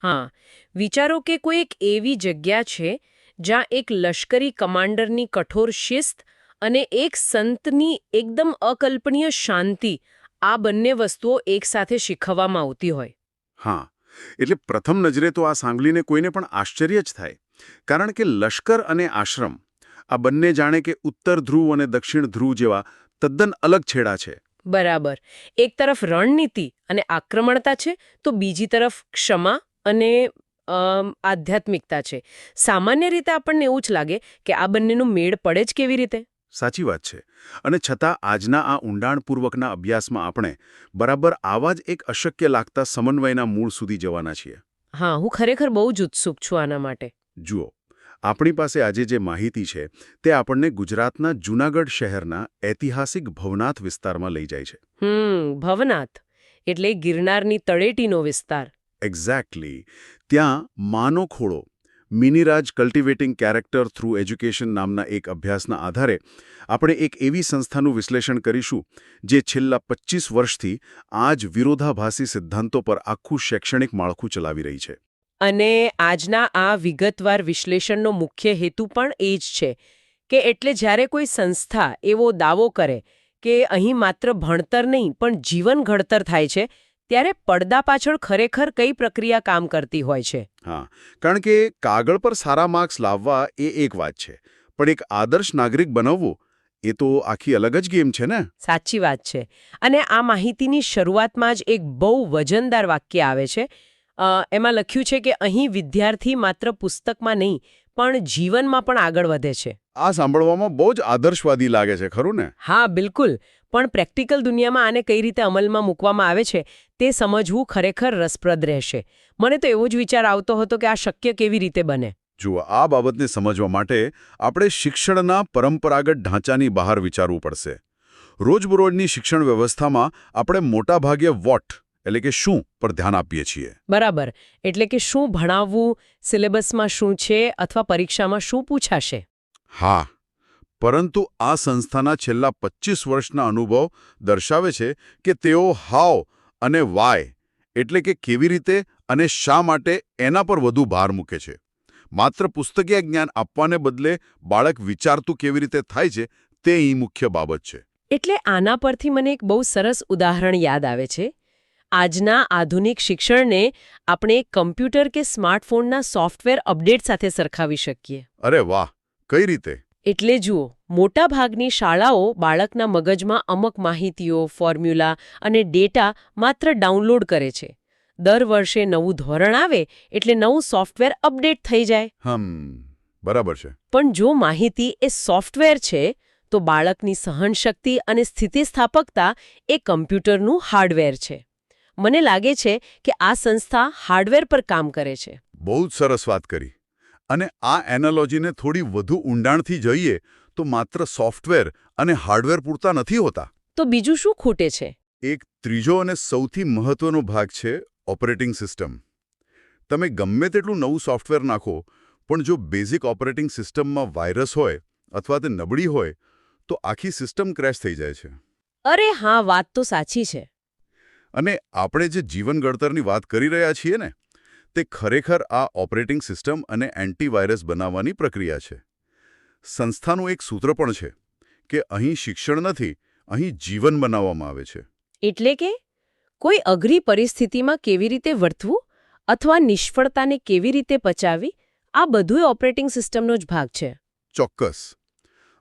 હા, વિચારો કે કોઈ એક એવી જગ્યા છે જ્યાં એક લશ્કરી કમાન્ડરની કઠોર શિસ્ત અને એક સંતની એકદમ અકલ્પનીય શાંતિ, આ બંને વસ્તુઓ એકસાથે શીખવવામાં આવતી હોય. હા, એટલે પ્રથમ નજરે તો આ સાંભળીને કોઈને પણ આશ્ચર્ય જ થાય. કારણ કે લશ્કર અને આશ્રમ આ બંને જાણે કે ઉત્તર ધ્રુવ અને દક્ષિણ ધ્રુવ જેવા તદ્દન અલગ છેડા છે. બરાબર. એક તરફ રણનીતિ અને આક્રમણતા છે, તો બીજી તરફ ક્ષમા અને આધ્યાત્મિકતા છે. સામાન્ય રીતે આપણને એવું જ લાગે કે આ બંનેનું મેળ પડે જ કેવી રીતે? સાચી વાત છે. અને છતાં આજના આ ઊંડાણપૂર્વકના અભ્યાસમાં આપણે બરાબર આવા જ એક અશક્ય લાગતા સમન્વયના મૂળ સુધી જવાના છીએ. હા, હું ખરેખર બહુ જ ઉત્સુક છું આના માટે. જુઓ, આપણી પાસે આજે જે માહિતી છે તે આપણને ગુજરાતના જૂનાગઢ શહેરના ઐતિહાસિક ભવનાથ વિસ્તારમાં લઈ જાય છે. ભવનાથ એટલે ગિરનારની તળેટીનો વિસ્તાર. એક્ઝેક્ટલી. ત્યાં માનો ખોળો મિનીરાજ કલ્ટિવેટિંગ કેરેક્ટર થ્રુ એજ્યુકેશન નામના એક અભ્યાસના આધારે આપણે એક એવી સંસ્થાનું વિશ્લેષણ કરીશું જે છેલ્લા 25 વર્ષથી આ જ વિરોધાભાસી સિદ્ધાંતો પર આખું શૈક્ષણિક માળખું ચલાવી રહી છે. અને આજના આ વિગતવાર વિશ્લેષણનો મુખ્ય હેતુ પણ એ જ છે કે એટલે જ્યારે કોઈ સંસ્થા એવો દાવો કરે કે અહીં માત્ર ભણતર નહીં પણ જીવન ઘડતર થાય છે, ત્યારે પડદા પાછળ ખરેખર કઈ પ્રક્રિયા કામ કરતી હોય છે. હા, કારણ કે કાગળ પર સારા માર્ક્સ લાવવા એ એક વાત છે, પણ એક આદર્શ નાગરિક બનાવવું એ તો આખી અલગ જ ગેમ છે ને. સાચી વાત છે. અને આ માહિતીની શરૂઆતમાં જ એક બહુ વજનદાર વાક્ય આવે છે. એમાં લખ્યું છે કે અહીં વિદ્યાર્થી માત્ર પુસ્તકમાં નહીં પણ જીવનમાં પણ આગળ વધે છે. આ સાંભળવામાં બહુ જ આદર્શવાદી લાગે છે, ખરું ને? હા, બિલકુલ. પણ પ્રેક્ટિકલ દુનિયામાં આને કઈ રીતે અમલમાં મૂકવામાં આવે છે તે સમજવું ખરેખર રસપ્રદ રહેશે. મને તો એવો જ વિચાર આવતો હતો કે આ શક્ય કેવી રીતે બને. જુઓ, આ બાબતને સમજવા માટે આપણે શિક્ષણના પરંપરાગત ઢાંચાની બહાર વિચારવું પડશે. રોજબરોજની શિક્ષણ વ્યવસ્થામાં આપણે મોટાભાગે વોટ એટલે કે શું પર ધ્યાન આપીએ છીએ. બરાબર. એટલે કે શું ભણાવવું, સિલેબસમાં શું છે અથવા પરીક્ષામાં શું પૂછાશે. હા, પરંતુ આ સંસ્થાના છેલ્લા 25 વર્ષના અનુભવ દર્શાવે છે કે તેઓ હાવ અને વાય એટલે કે કેવી રીતે અને શા માટે એના પર વધુ ભાર મૂકે છે. માત્ર પુસ્તકીય જ્ઞાન આપવાને બદલે બાળક વિચારતું કેવી રીતે થાય છે તે અહીં મુખ્ય બાબત છે. એટલે આના પરથી મને એક બહુ સરસ ઉદાહરણ યાદ આવે છે. આજના આધુનિક શિક્ષણને આપણે કમ્પ્યુટર કે સ્માર્ટફોનના સોફ્ટવેર અપડેટ સાથે સરખાવી શકીએ. અરે વાહ, કઈ રીતે? એટલે જુઓ, મોટાભાગની શાળાઓ બાળકના મગજમાં અમુક માહિતીઓ, ફોર્મ્યુલા અને ડેટા માત્ર ડાઉનલોડ કરે છે. દર વર્ષે નવું ધોરણ આવે એટલે નવું સોફ્ટવેર અપડેટ થઈ જાય. બરાબર છે. પણ જો માહિતી એ સોફ્ટવેર છે, તો બાળકની સહનશક્તિ અને સ્થિતિસ્થાપકતા એ કમ્પ્યુટરનું હાર્ડવેર છે. મને લાગે છે કે આ સંસ્થા હાર્ડવેર પર કામ કરે છે. બહુ જ સરસ વાત કરી. અને આ એનાલોજીને થોડી વધુ ઊંડાણથી જોઈએ તો માત્ર સોફ્ટવેર અને હાર્ડવેર પૂરતા નથી હોતા. તો બીજું શું ખૂટે છે? એક ત્રીજો અને સૌથી મહત્વનો ભાગ છે ઓપરેટિંગ સિસ્ટમ. તમે ગમે તેટલું નવું સોફ્ટવેર નાખો, પણ જો બેઝિક ઓપરેટિંગ સિસ્ટમમાં વાયરસ હોય અથવા તે નબળી હોય તો આખી સિસ્ટમ ક્રેશ થઈ જાય છે. અરે હા, વાત તો સાચી છે. અને આપણે જે જીવન ઘડતરની વાત કરી રહ્યા છીએ ને, તે ખરેખર આ ઓપરેટિંગ સિસ્ટમ અને એન્ટીવાયરસ બનાવવાની પ્રક્રિયા છે. સંસ્થાનું એક સૂત્ર પણ છે કે અહીં શિક્ષણ નથી, અહીં જીવન બનાવવામાં આવે છે. એટલે કે કોઈ અઘરી પરિસ્થિતિમાં કેવી રીતે વર્તવું અથવા નિષ્ફળતાને કેવી રીતે પચાવી, આ બધું ઓપરેટિંગ સિસ્ટમનો જ ભાગ છે. ચોક્કસ.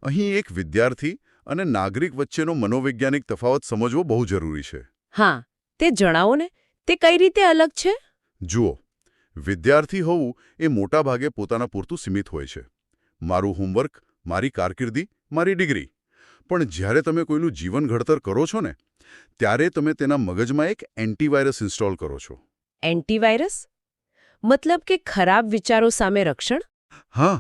અહીં એક વિદ્યાર્થી અને નાગરિક વચ્ચેનો મનોવૈજ્ઞાનિક તફાવત સમજવો બહુ જરૂરી છે. હા, તે જણાવો ને, તે કઈ રીતે અલગ છે? જુઓ, વિદ્યાર્થી હોવું એ મોટાભાગે પોતાના પૂરતું સીમિત હોય છે. મારું હોમવર્ક, મારી કારકિર્દી, મારી ડિગ્રી. પણ જ્યારે તમે કોઈનું જીવન ઘડતર કરો છો ને, ત્યારે તમે તેના મગજમાં એક એન્ટીવાયરસ ઇન્સ્ટોલ કરો છો. એન્ટીવાયરસ? મતલબ કે ખરાબ વિચારો સામે રક્ષણ? હા,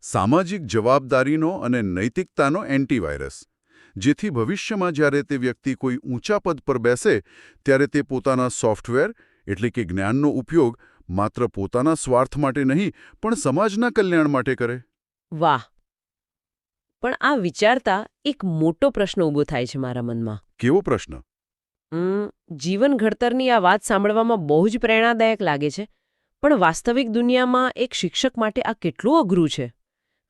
સામાજિક જવાબદારીનો અને નૈતિકતાનો એન્ટીવાયરસ. જેથી ભવિષ્યમાં જ્યારે તે વ્યક્તિ કોઈ ઊંચા પદ પર બેસે ત્યારે તે પોતાના સોફ્ટવેર એટલે કે જ્ઞાનનો ઉપયોગ માત્ર પોતાના સ્વાર્થ માટે નહીં પણ સમાજના કલ્યાણ માટે કરે. વાહ! પણ આ વિચારતા એક મોટો પ્રશ્ન ઊભો થાય છે મારા મનમાં. કેવો પ્રશ્ન? જીવન ઘડતરની આ વાત સાંભળવામાં બહુ જ પ્રેરણાદાયક લાગે છે, પણ વાસ્તવિક દુનિયામાં એક શિક્ષક માટે આ કેટલું અઘરું છે,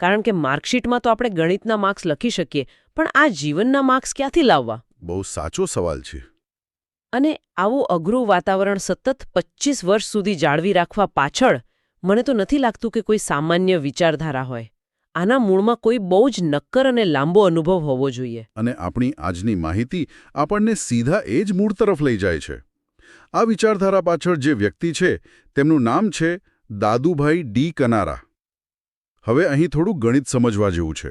કારણ કે માર્કશીટમાં તો આપણે ગણિતના માર્ક્સ લખી શકીએ, પણ આ જીવનના માર્ક્સ ક્યાંથી લાવવા? બહુ સાચો સવાલ છે. અને આવું અઘરું વાતાવરણ સતત 25 વર્ષ સુધી જાળવી રાખવા પાછળ મને તો નથી લાગતું કે કોઈ સામાન્ય વિચારધારા હોય. આના મૂળમાં કોઈ બહુ જ નક્કર અને લાંબો અનુભવ હોવો જોઈએ. અને આપણી આજની માહિતી આપણને સીધા એ જ મૂળ તરફ લઈ જાય છે. આ વિચારધારા પાછળ જે વ્યક્તિ છે તેમનું નામ છે દાદુભાઈ ડી કનારા. હવે અહીં થોડું ગણિત સમજવા જેવું છે.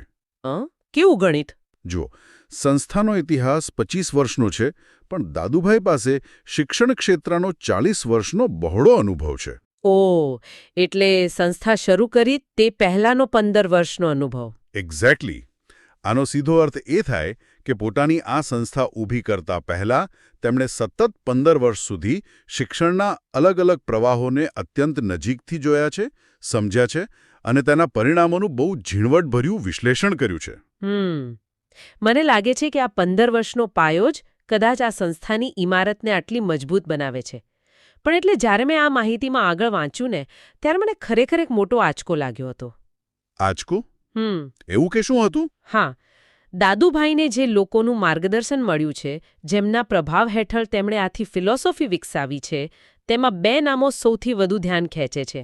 કેવું ગણિત? જુઓ, સંસ્થાનો ઇતિહાસ 25 વર્ષનો છે, પણ દાદુભાઈ પાસે શિક્ષણ ક્ષેત્રનો 40 વર્ષનો બહોળો અનુભવ છે. ઓહ, એટલે સંસ્થા શરૂ કરી તે પહેલાનો 15 વર્ષનો અનુભવ. એક્ઝેક્ટલી. આનો સીધો અર્થ એ થાય કે પોતાની આ સંસ્થા ઊભી કરતા પહેલા તેમણે સતત 15 વર્ષ સુધી શિક્ષણના અલગ અલગ પ્રવાહોને અત્યંત નજીકથી જોયા છે, સમજ્યા છે અને તેના પરિણામોનું બહુ ઝીણવટભર્યું વિશ્લેષણ કર્યું છે. મને લાગે છે કે આ 15 વર્ષનો પાયો જ કદાચ આ સંસ્થાની ઇમારતને આટલી મજબૂત બનાવે છે. પણ એટલે જ્યારે મેં આ માહિતીમાં આગળ વાંચ્યું ને, ત્યારે મને ખરેખર એક મોટો આંચકો લાગ્યો હતો. આંચકો? એવું કે શું હતું? હા, દાદુભાઈને જે લોકોનું માર્ગદર્શન મળ્યું છે, જેમના પ્રભાવ હેઠળ તેમણે આથી ફિલોસોફી વિકસાવી છે, તેમાં 2 નામો સૌથી વધુ ધ્યાન ખેંચે છે.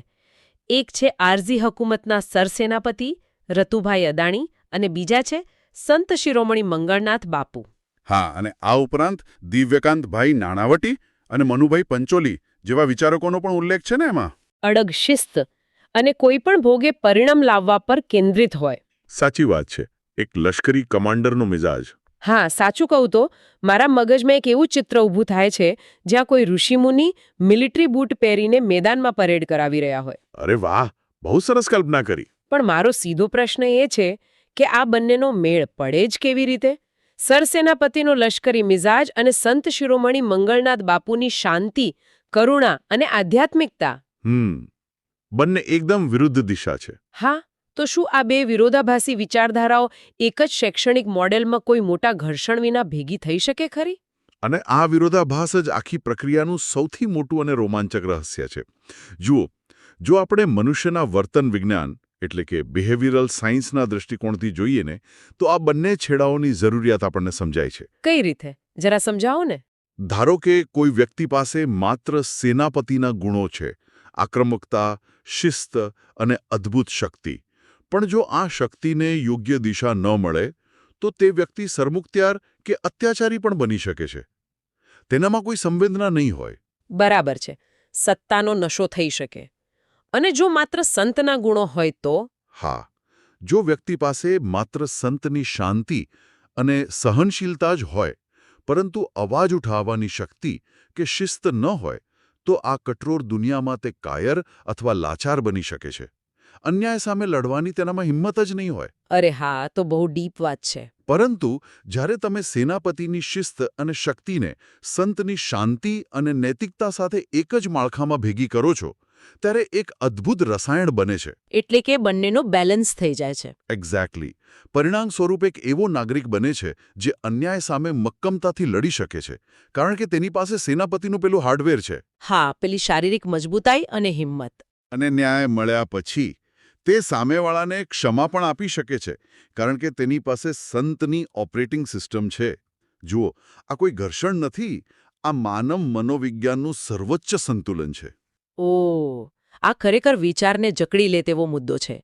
એક છે આરઝી હકુમતના સરસેનાપતિ રતુભાઈ અદાણી અને બીજા છે સંત શિરોમણી મંગળનાથ બાપુ. હા, અને આ ઉપરાંત દિવ્યકાંતભાઈ નાણાવટી અને મનુભાઈ પંચોલી જેવા વિચારકોનો પણ ઉલ્લેખ છે ને એમાં. અડગ શિસ્ત અને કોઈ પણ ભોગે પરિણામ લાવવા પર કેન્દ્રિત હોય. સાચી વાત છે. એક લશ્કરી કમાન્ડરનો મિજાજ. હા, સાચું કહું તો મારા મગજમાં એક એવું ચિત્ર ઊભું થાય છે જ્યાં કોઈ ઋષિમુનિ મિલિટરી બૂટ પહેરીને મેદાનમાં પરેડ કરાવી રહ્યા હોય. અરે વાહ, બહુ સરસ કલ્પના કરી. પણ મારો સીધો પ્રશ્ન એ છે કે આ બંનેનો મેળ પડે જ કેવી રીતે? સરસેનાપતિનો લશ્કરી મિજાજ અને સંત શિરોમણી મંગળનાથ બાપુની શાંતિ, કરુણા અને આધ્યાત્મિકતા. બંને એકદમ વિરુદ્ધ દિશા છે. હા, તો શું આ 2 વિરોધાભાસી વિચારધારાઓ એક જ શૈક્ષણિક મોડેલમાં કોઈ મોટા ઘર્ષણ વિના ભેગી થઈ શકે ખરી? અને આ વિરોધાભાસ જ આખી પ્રક્રિયાનું સૌથી મોટું અને રોમાંચક રહસ્ય છે. જુઓ, જો આપણે મનુષ્યના વર્તન વિજ્ઞાન એટલે કે બિહેવિયરલ સાયન્સના દૃષ્ટિકોણથી જોઈએ ને, તો આ બંને છેડાઓની જરૂરિયાત આપણને સમજાય છે. કઈ રીતે? જરા સમજાવો ને. ધારો કે કોઈ વ્યક્તિ પાસે માત્ર સેનાપતિના ગુણો છે, આક્રમકતા, શિસ્ત અને અદ્ભુત શક્તિ. પણ જો આ શક્તિને યોગ્ય દિશા ન મળે તો તે વ્યક્તિ સરમુખત્યાર કે અત્યાચારી પણ બની શકે છે. તેનામાં કોઈ સંવેદના નહીં હોય. બરાબર છે. સત્તાનો નશો થઈ શકે. અને જો માત્ર સંતના ગુણો હોય તો? હા, જો વ્યક્તિ પાસે માત્ર સંતની શાંતિ અને સહનશીલતા જ હોય, પરંતુ અવાજ ઉઠાવવાની શક્તિ કે શિસ્ત ન હોય, તો આ કઠોર દુનિયામાં તે કાયર અથવા લાચાર બની શકે છે. અન્યાય સામે લડવાની તેનામાં હિંમત જ નહીં હોય. અરે હા, તો બહુ ડીપ વાત છે. પરંતુ જ્યારે તમે સેનાપતિની શિસ્ત અને શક્તિને સંતની શાંતિ અને નૈતિકતા સાથે એક જ માળખામાં ભેગી કરો છો, ત્યારે એક અદ્ભુત રસાયણ બને છે. એટલે કે બંનેનો બેલેન્સ થઈ જાય છે. એક્ઝેક્ટલી. પરિણામ સ્વરૂપ એક એવો નાગરિક બને છે જે અન્યાય સામે મક્કમતાથી લડી શકે છે, કારણ કે તેની પાસે સેનાપતિનું પેલું હાર્ડવેર છે. હા, પેલી શારીરિક મજબૂતાઈ અને હિંમત. અને ન્યાય મળ્યા પછી તે સામેવાળાને ક્ષમા પણ આપી શકે છે, કારણ કે તેની પાસે સંતની ઓપરેટિંગ સિસ્ટમ છે. જુઓ, આ કોઈ ઘર્ષણ નથી, આ માનવ મનોવિજ્ઞાનનું સર્વોચ્ચ સંતુલન છે. ઓહ, આ ખરેખર વિચારને જકડી લે તેવો મુદ્દો છે.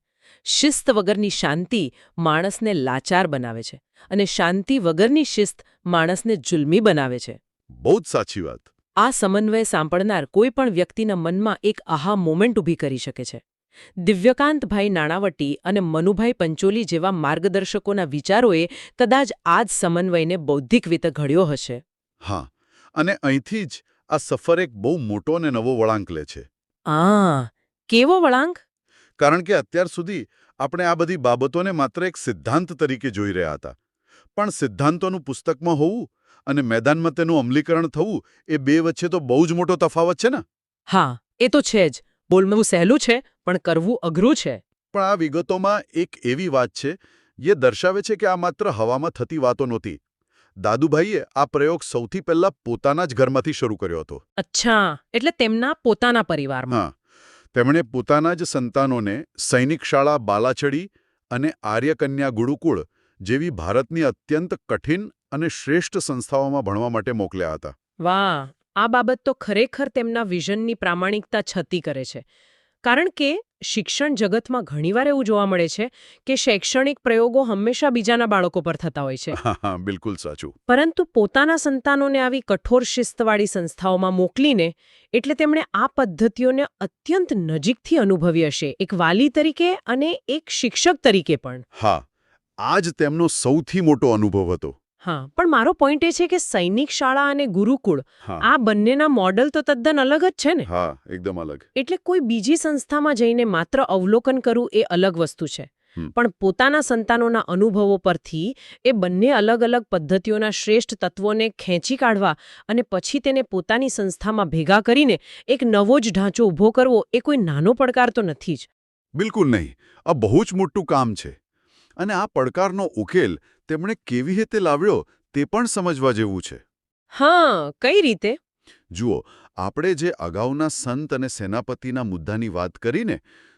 શિસ્ત વગરની શાંતિ માણસને લાચાર બનાવે છે અને શાંતિ વગરની શિસ્ત માણસને જુલ્મી બનાવે છે. બહુ જ સાચી વાત. આ સમન્વય સાંભળનાર કોઈ પણ વ્યક્તિના મનમાં એક આહા મોમેન્ટ ઊભી કરી શકે છે. દિવ્યકાંતભાઈ નાણાવટી અને મનુભાઈ પંચોલી જેવા માર્ગદર્શકોના વિચારોએ કદાચ આ જ સમન્વયને બૌદ્ધિક રીતે ઘડ્યો હશે. હા, અને અહીંથી જ આ સફર એક બહુ મોટો અને નવો વળાંક લે છે. કેવો વળાંક? કારણ કે અત્યાર સુધી આપણે આ બધી બાબતોને માત્ર એક સિદ્ધાંત તરીકે જોઈ રહ્યા હતા. પણ સિદ્ધાંતોનું પુસ્તકમાં હોવું અને મેદાનમાં તેનું અમલીકરણ થવું એ 2 વચ્ચે તો બહુ જ મોટો તફાવત છે ને? હા, એ તો છે જ. બોલવું સહેલું છે, પણ કરવું અઘરું છે. પણ આ વિગતોમાં એક એવી વાત છે જે દર્શાવે છે કે આ માત્ર હવામાં થતી વાતો નહોતી. દાદુભાઈએ આ પ્રયોગ સૌથી પહેલા પોતાના જ ઘરમાંથી શરૂ કર્યો હતો. અચ્છા, એટલે તેમના પોતાના પરિવારમાં. હા, તેમણે પોતાના જ સંતાનોને સૈનિક શાળા બાલાચડી અને આર્યકન્યા ગુરુકુળ જેવી ભારતની અત્યંત કઠિન અને શ્રેષ્ઠ સંસ્થાઓમાં ભણવા માટે મોકલ્યા હતા. વાહ, આ બાબત તો ખરેખર તેમના વિઝનની પ્રામાણિકતા છતી કરે છે. કારણ કે શિક્ષણ જગતમાં ઘણીવાર એવું જોવા મળે છે કે શૈક્ષણિક પ્રયોગો હંમેશા બીજાના બાળકો પર થતા હોય છે. હા, બિલકુલ સાચું. પરંતુ પોતાના સંતાનોને આવી કઠોર શિસ્તવાળી સંસ્થાઓમાં મોકલીને એટલે તેમણે આ પદ્ધતિઓને અત્યંત નજીકથી અનુભવી હશે, એક વાલી તરીકે અને એક શિક્ષક તરીકે પણ. હા, આ જ તેમનો સૌથી મોટો અનુભવ હતો. હા, પણ મારો પોઈન્ટ એ છે કે સૈનિક શાળા અને ગુરુકુળ હા. આ બંનેના મોડલ તો તદ્દન અલગ જ છે ને. હા, એકદમ અલગ. એટલે કોઈ બીજી સંસ્થામાં જઈને માત્ર અવલોકન કરવું એ અલગ વસ્તુ છે. પણ પોતાના સંતાનોના અનુભવો પરથી એ બંને અલગ અલગ પદ્ધતિઓના શ્રેષ્ઠ તત્વોને ખેંચી કાઢવા અને પછી તેને પોતાની સંસ્થામાં ભેગા કરીને એક નવો જ ઢાંચો ઊભો કરવો એ કોઈ નાનો પડકાર તો નથી જ. બિલકુલ નહીં. આ બહુ જ મોટું કામ છે. અને આ પડકારનો ઉકેલ તેમણે કેવી રીતે લાવ્યો તે પણ સમજવા જેવું છે. હા, કઈ રીતે? જુઓ, આપણે જે અગાઉના સંત અને સેનાપતિના મુદ્દાની વાત કરીને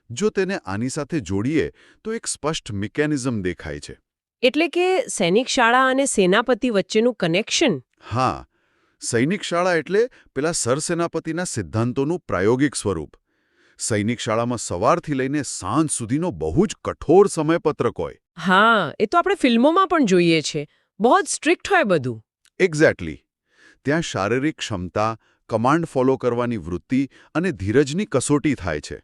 જો તેને આની સાથે જોડીએ તો એક સ્પષ્ટ મિકેનિઝમ દેખાય છે. એટલે કે સૈનિક શાળા અને સેનાપતિ વચ્ચેનું કનેક્શન. હા, સૈનિક શાળા એટલે પેલા સરસેનાપતિના સિદ્ધાંતોનું પ્રાયોગિક સ્વરૂપ. સૈનિક શાળામાં સવારથી લઈને સાંજ સુધીનો બહુ જ કઠોર સમયપત્રક હોય. હા, એ તો આપણે ફિલ્મોમાં પણ જોઈએ છે. બહુ જ સ્ટ્રિક્ટ હોય બધું. એક્ઝેક્ટલી. ત્યાં શારીરિક ક્ષમતા, કમાન્ડ ફોલો કરવાની વૃત્તિ અને ધીરજની કસોટી થાય છે.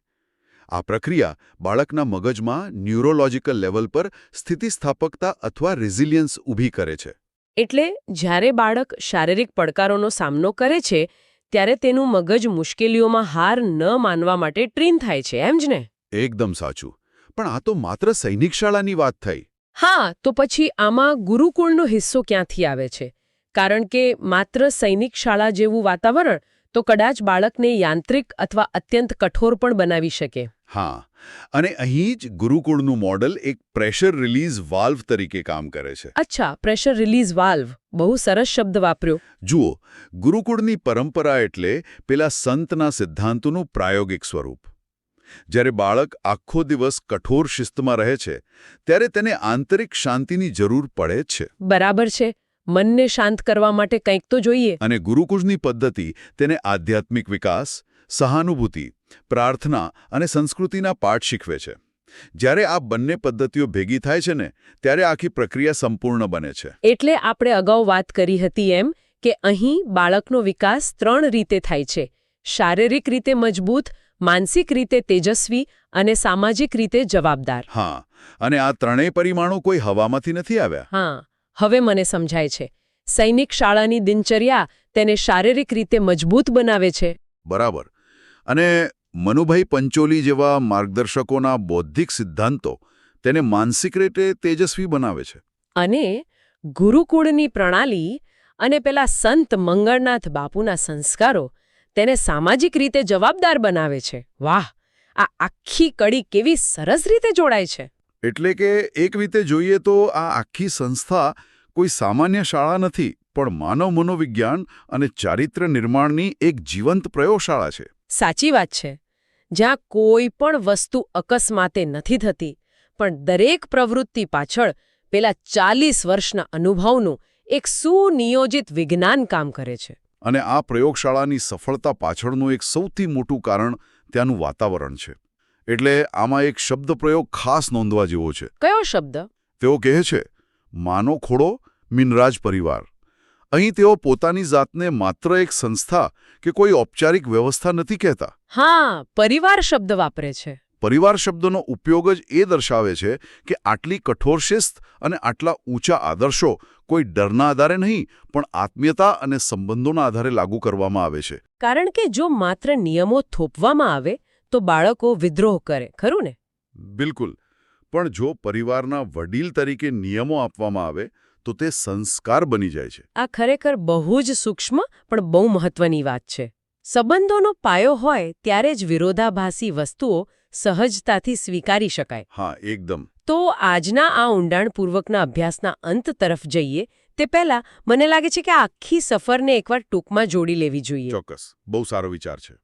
આ પ્રક્રિયા બાળકના મગજમાં ન્યુરોલોજીકલ લેવલ પર સ્થિતિસ્થાપકતા અથવા રેઝિલિયન્સ ઊભી કરે છે. એટલે જ્યારે બાળક શારીરિક પડકારોનો સામનો કરે છે ત્યારે તેનું મગજ મુશ્કેલીઓમાં હાર ન માનવા માટે ટ્રેન થાય છે, એમ જ ને? એકદમ સાચું. પણ આ તો માત્ર સૈનિક શાળાની વાત થઈ. હા, તો પછી આમાં ગુરુકુળનો હિસ્સો ક્યાંથી આવે છે? કારણ કે માત્ર સૈનિક શાળા જેવું વાતાવરણ તો કદાચ બાળકને યાંત્રિક અથવા અત્યંત કઠોર પણ બનાવી શકે. હા, અને અહીં જ ગુરુકુળનું મોડલ એક પ્રેશર રિલીઝ વાલ્વ તરીકે કામ કરે છે. અચ્છા, પ્રેશર રિલીઝ વાલ્વ. બહુ સરસ શબ્દ વાપર્યો. જુઓ, ગુરુકુળની પરંપરા એટલે પેલા સંતના સિદ્ધાંતોનું પ્રાયોગિક સ્વરૂપ. જ્યારે બાળક આખો દિવસ કઠોર શિસ્તમાં રહે છે ત્યારે તેને આંતરિક શાંતિની જરૂર પડે જ છે. બરાબર છે. મનને શાંત કરવા માટે કંઈક તો જોઈએ. અને ગુરુકુળની પદ્ધતિ તેને આધ્યાત્મિક વિકાસ, સહાનુભૂતિ, પ્રાર્થના અને સંસ્કૃતિના પાઠ શીખવે છે. જ્યારે આ બંને પદ્ધતિઓ ભેગી થાય છે ને ત્યારે આખી પ્રક્રિયા સંપૂર્ણ બને છે. એટલે આપણે અગાઉ વાત કરી હતી એમ કે અહીં બાળકનો વિકાસ 3 રીતે થાય છે: શારીરિક રીતે મજબૂત, માનસિક રીતે તેજસ્વી અને સામાજિક રીતે જવાબદાર. હા, અને આ ત્રણેય પરિમાણો કોઈ હવામાંથી નથી આવ્યા. હા, હવે મને સમજાય છે. સૈનિક શાળાની દિનચર્યા તેને શારીરિક રીતે મજબૂત બનાવે છે. બરાબર. અને મનુભાઈ પંચોલી જેવા માર્ગદર્શકોના બૌદ્ધિક સિદ્ધાંતો તેને માનસિક રીતે તેજસ્વી બનાવે છે. અને ગુરુકુળની પ્રણાલી અને પેલા સંત મંગળનાથ બાપુના સંસ્કારો તેને સામાજિક રીતે જવાબદાર બનાવે છે. વાહ, આ આખી કડી કેવી સરસ રીતે જોડાય છે. એટલે કે એક રીતે જોઈએ તો આ આખી સંસ્થા કોઈ સામાન્ય શાળા નથી, પણ માનવ મનોવિજ્ઞાન અને ચારિત્ર્ય નિર્માણની એક જીવંત પ્રયોગશાળા છે. સાચી વાત છે. જ્યાં કોઈ પણ વસ્તુ અકસ્માતે નથી થતી, પણ દરેક પ્રવૃત્તિ પાછળ પેલા 40 વર્ષના અનુભવનું એક સુનિયોજિત વિજ્ઞાન કામ કરે છે. અને આ પ્રયોગશાળાની સફળતા પાછળનું એક સૌથી મોટું કારણ ત્યાંનું વાતાવરણ છે. એટલે આમાં એક શબ્દ પ્રયોગ ખાસ નોંધવા જેવો છે. કયો શબ્દ? તેઓ કહે છે, માનો ખોડો મિનરાજ પરિવાર. અહીં તેઓ પોતાની જાતને માત્ર એક સંસ્થા કે કોઈ ઔપચારિક વ્યવસ્થા નથી કહેતા. હા, પરિવાર શબ્દ વાપરે છે. પરિવાર શબ્દનો ઉપયોગ જ એ દર્શાવે છે કે આટલી કઠોર શિસ્ત અને આટલા ઊંચા આદર્શો કોઈ ડરના આધારે નહીં, પણ આત્મીયતા અને સંબંધોના આધારે લાગુ કરવામાં આવે છે. કારણ કે જો માત્ર નિયમો થોપવામાં આવે તો બાળકો વિદ્રોહ કરે, ખરું ને? બિલકુલ. પણ જો પરિવારના વડીલ તરીકે નિયમો આપવામાં આવે તો તે સંસ્કાર બની જાય છે. આ ખરેખર બહુ જ સૂક્ષ્મ પણ બહુ મહત્વની વાત છે. સંબંધોનો પાયો હોય ત્યારે જ વિરોધાભાસી વસ્તુઓ સહજતાથી સ્વીકારી શકાય. હા, એકદમ. તો આજના આ ઊંડાણપૂર્વકના અભ્યાસના અંત તરફ જઈએ તે પહેલા મને લાગે છે કે આ આખી સફરને એકવાર ટૂંકમાં જોડી લેવી જોઈએ. ચોક્કસ. બહુ સારો વિચાર છે.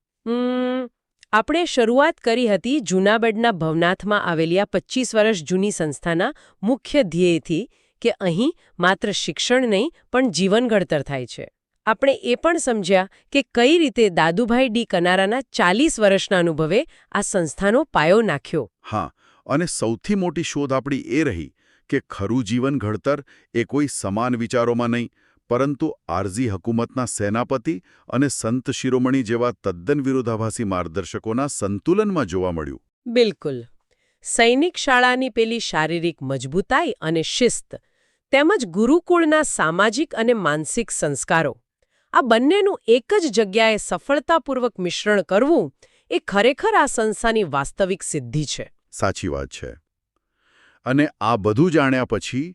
આપણે શરૂઆત કરી હતી જૂનાગઢના ભવનાથમાં આવેલી આ 25 વર્ષ જૂની સંસ્થાના મુખ્ય ધ્યેયથી કે અહીં માત્ર શિક્ષણ નહીં પણ જીવન ઘડતર થાય છે. આપણે એ પણ સમજ્યા કે કઈ રીતે દાદુભાઈ ડી કનારાના 40 વર્ષના અનુભવે આ સંસ્થાનો પાયો નાખ્યો. હા, અને સૌથી મોટી શોધ આપણી એ રહી કે ખરું જીવન ઘડતર એ કોઈ સમાન વિચારોમાં નહીં, પરંતુ આરઝી હકુમતના સેનાપતિ અને સંત શિરોમણી જેવા તદ્દન વિરોધાભાસી માર્ગદર્શકોના સંતુલનમાં જોવા મળ્યું. બિલકુલ. સૈનિક શાળાની પેલી શારીરિક મજબૂતાઈ અને શિસ્ત તેમજ ગુરુકુળના સામાજિક અને માનસિક સંસ્કારો, આ બંનેનું એક જ જગ્યાએ સફળતાપૂર્વક મિશ્રણ કરવું એ ખરેખર આ સંસ્થાની વાસ્તવિક સિદ્ધિ છે. સાચી વાત છે. અને આ બધું જાણ્યા પછી